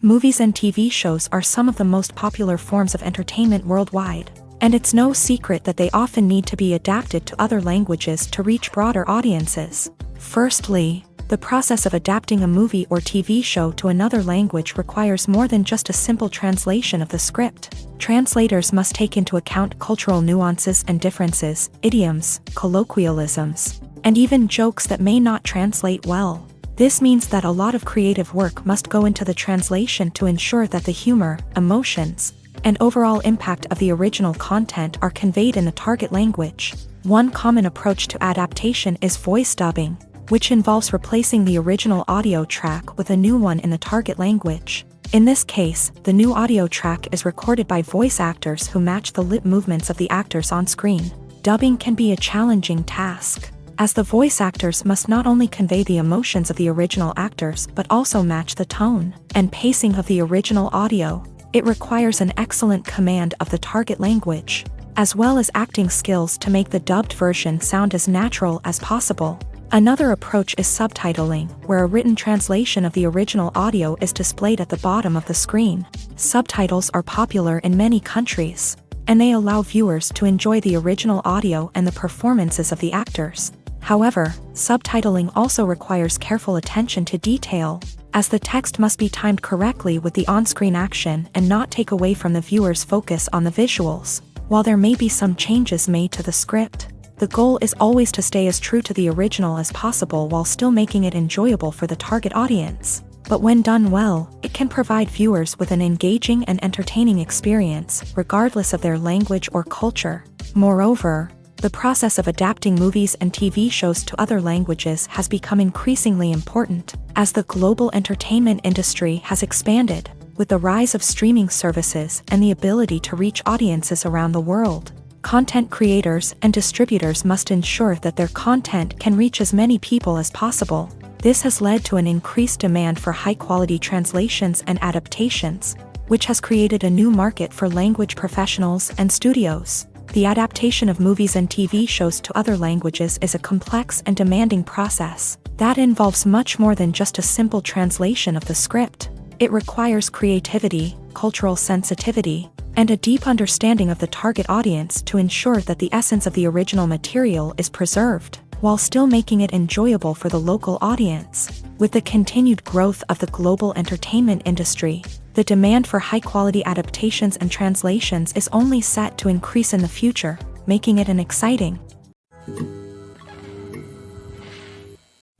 Movies and TV shows are some of the most popular forms of entertainment worldwide, and it's no secret that they often need to be adapted to other languages to reach broader audiences. Firstly, the process of adapting a movie or TV show to another language requires more than just a simple translation of the script. Translators must take into account cultural nuances and differences, idioms, colloquialisms, and even jokes that may not translate well. This means that a lot of creative work must go into the translation to ensure that the humor, emotions, and overall impact of the original content are conveyed in the target language. One common approach to adaptation is voice dubbing, which involves replacing the original audio track with a new one in the target language. In this case, the new audio track is recorded by voice actors who match the lip movements of the actors on screen. Dubbing can be a challenging task, as the voice actors must not only convey the emotions of the original actors but also match the tone and pacing of the original audio. It requires an excellent command of the target language, as well as acting skills to make the dubbed version sound as natural as possible. Another approach is subtitling, where a written translation of the original audio is displayed at the bottom of the screen. Subtitles are popular in many countries, and they allow viewers to enjoy the original audio and the performances of the actors. However, subtitling also requires careful attention to detail, as the text must be timed correctly with the on-screen action and not take away from the viewer's focus on the visuals. While there may be some changes made to the script, the goal is always to stay as true to the original as possible while still making it enjoyable for the target audience. But when done well, it can provide viewers with an engaging and entertaining experience, regardless of their language or culture. Moreover, the process of adapting movies and TV shows to other languages has become increasingly important, as the global entertainment industry has expanded, with the rise of streaming services and the ability to reach audiences around the world. Content creators and distributors must ensure that their content can reach as many people as possible. This has led to an increased demand for high-quality translations and adaptations, which has created a new market for language professionals and studios. The adaptation of movies and TV shows to other languages is a complex and demanding process that involves much more than just a simple translation of the script. It requires creativity, cultural sensitivity, and a deep understanding of the target audience to ensure that the essence of the original material is preserved, while still making it enjoyable for the local audience. With the continued growth of the global entertainment industry, the demand for high-quality adaptations and translations is only set to increase in the future, making it an exciting.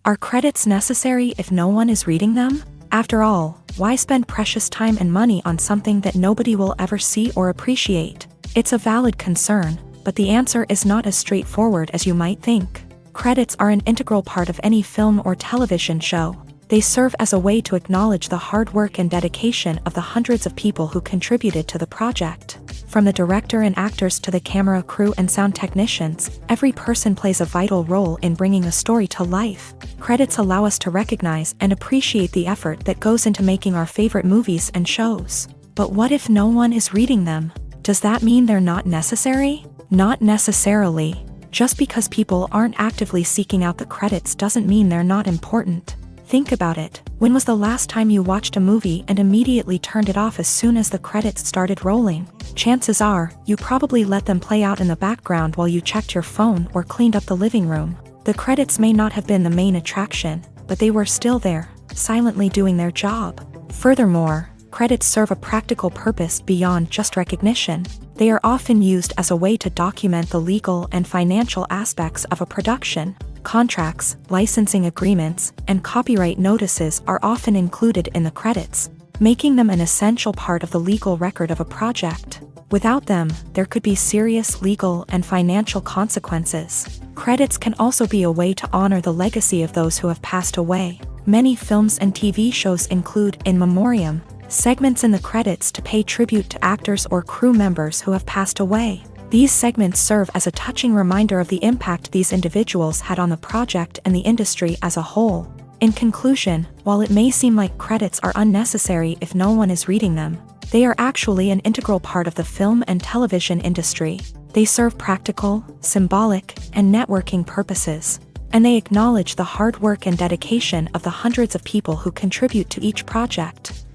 Are credits necessary if no one is reading them? After all, why spend precious time and money on something that nobody will ever see or appreciate? It's a valid concern, but the answer is not as straightforward as you might think. Credits are an integral part of any film or television show. They serve as a way to acknowledge the hard work and dedication of the hundreds of people who contributed to the project. From the director and actors to the camera crew and sound technicians, every person plays a vital role in bringing a story to life. Credits allow us to recognize and appreciate the effort that goes into making our favorite movies and shows. But what if no one is reading them? Does that mean they're not necessary? Not necessarily. Just because people aren't actively seeking out the credits doesn't mean they're not important. Think about it. When was the last time you watched a movie and immediately turned it off as soon as the credits started rolling? Chances are, you probably let them play out in the background while you checked your phone or cleaned up the living room. The credits may not have been the main attraction, but they were still there, silently doing their job. Furthermore, credits serve a practical purpose beyond just recognition. They are often used as a way to document the legal and financial aspects of a production. Contracts, licensing agreements, and copyright notices are often included in the credits, making them an essential part of the legal record of a project. Without them, there could be serious legal and financial consequences. Credits can also be a way to honor the legacy of those who have passed away. Many films and TV shows include in memoriam segments in the credits to pay tribute to actors or crew members who have passed away. These segments serve as a touching reminder of the impact these individuals had on the project and the industry as a whole. In conclusion, while it may seem like credits are unnecessary if no one is reading them, they are actually an integral part of the film and television industry. They serve practical, symbolic, and networking purposes, and they acknowledge the hard work and dedication of the hundreds of people who contribute to each project.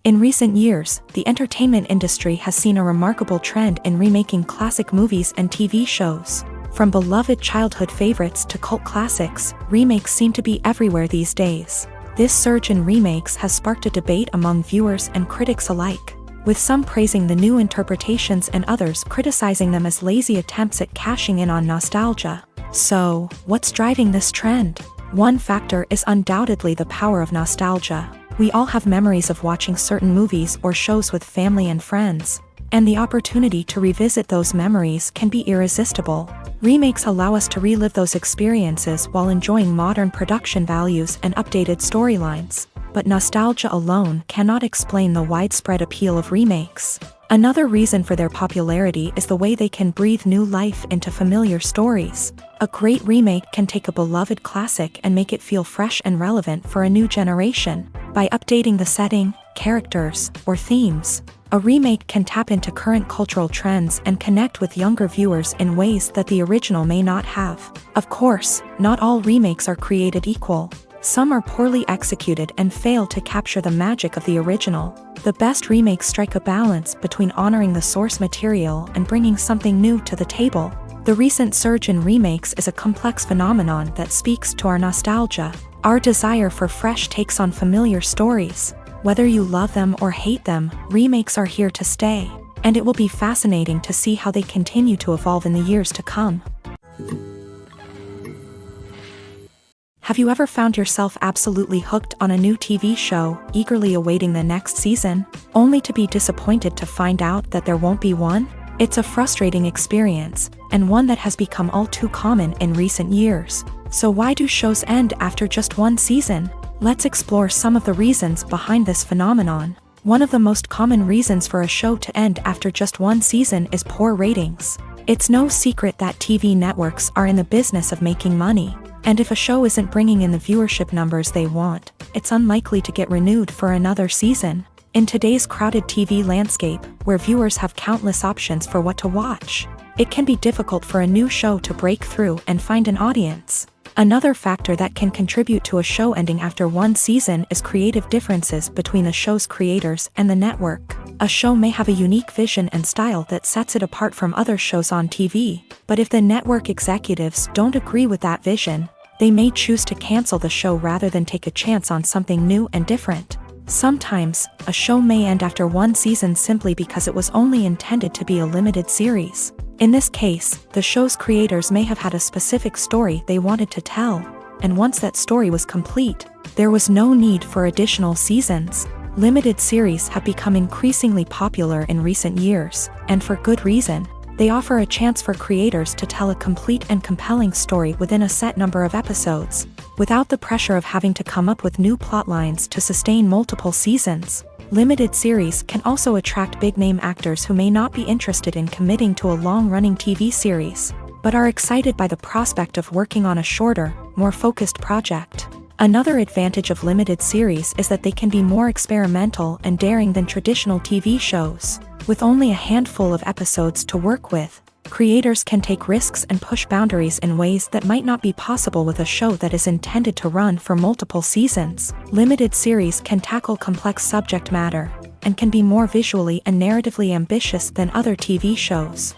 In recent years, the entertainment industry has seen a remarkable trend in remaking classic movies and TV shows. From beloved childhood favorites to cult classics, remakes seem to be everywhere these days. This surge in remakes has sparked a debate among viewers and critics alike, with some praising the new interpretations and others criticizing them as lazy attempts at cashing in on nostalgia. So, what's driving this trend? One factor is undoubtedly the power of nostalgia. We all have memories of watching certain movies or shows with family and friends, and the opportunity to revisit those memories can be irresistible. Remakes allow us to relive those experiences while enjoying modern production values and updated storylines. But nostalgia alone cannot explain the widespread appeal of remakes. Another reason for their popularity is the way they can breathe new life into familiar stories. A great remake can take a beloved classic and make it feel fresh and relevant for a new generation. By updating the setting, characters, or themes, a remake can tap into current cultural trends and connect with younger viewers in ways that the original may not have. Of course, not all remakes are created equal. Some are poorly executed and fail to capture the magic of the original. The best remakes strike a balance between honoring the source material and bringing something new to the table. The recent surge in remakes is a complex phenomenon that speaks to our nostalgia, our desire for fresh takes on familiar stories. Whether you love them or hate them, remakes are here to stay, and it will be fascinating to see how they continue to evolve in the years to come. Have you ever found yourself absolutely hooked on a new TV show, eagerly awaiting the next season, only to be disappointed to find out that there won't be one? It's a frustrating experience, and one that has become all too common in recent years. So why do shows end after just one season? Let's explore some of the reasons behind this phenomenon. One of the most common reasons for a show to end after just one season is poor ratings. It's no secret that TV networks are in the business of making money. And if a show isn't bringing in the viewership numbers they want, it's unlikely to get renewed for another season. In today's crowded TV landscape, where viewers have countless options for what to watch, it can be difficult for a new show to break through and find an audience. Another factor that can contribute to a show ending after one season is creative differences between the show's creators and the network. A show may have a unique vision and style that sets it apart from other shows on TV, but if the network executives don't agree with that vision, they may choose to cancel the show rather than take a chance on something new and different. Sometimes, a show may end after one season simply because it was only intended to be a limited series. In this case, the show's creators may have had a specific story they wanted to tell, and once that story was complete, there was no need for additional seasons. Limited series have become increasingly popular in recent years, and for good reason. They offer a chance for creators to tell a complete and compelling story within a set number of episodes, without the pressure of having to come up with new plotlines to sustain multiple seasons. Limited series can also attract big-name actors who may not be interested in committing to a long-running TV series, but are excited by the prospect of working on a shorter, more focused project. Another advantage of limited series is that they can be more experimental and daring than traditional TV shows. With only a handful of episodes to work with, creators can take risks and push boundaries in ways that might not be possible with a show that is intended to run for multiple seasons. Limited series can tackle complex subject matter, and can be more visually and narratively ambitious than other TV shows.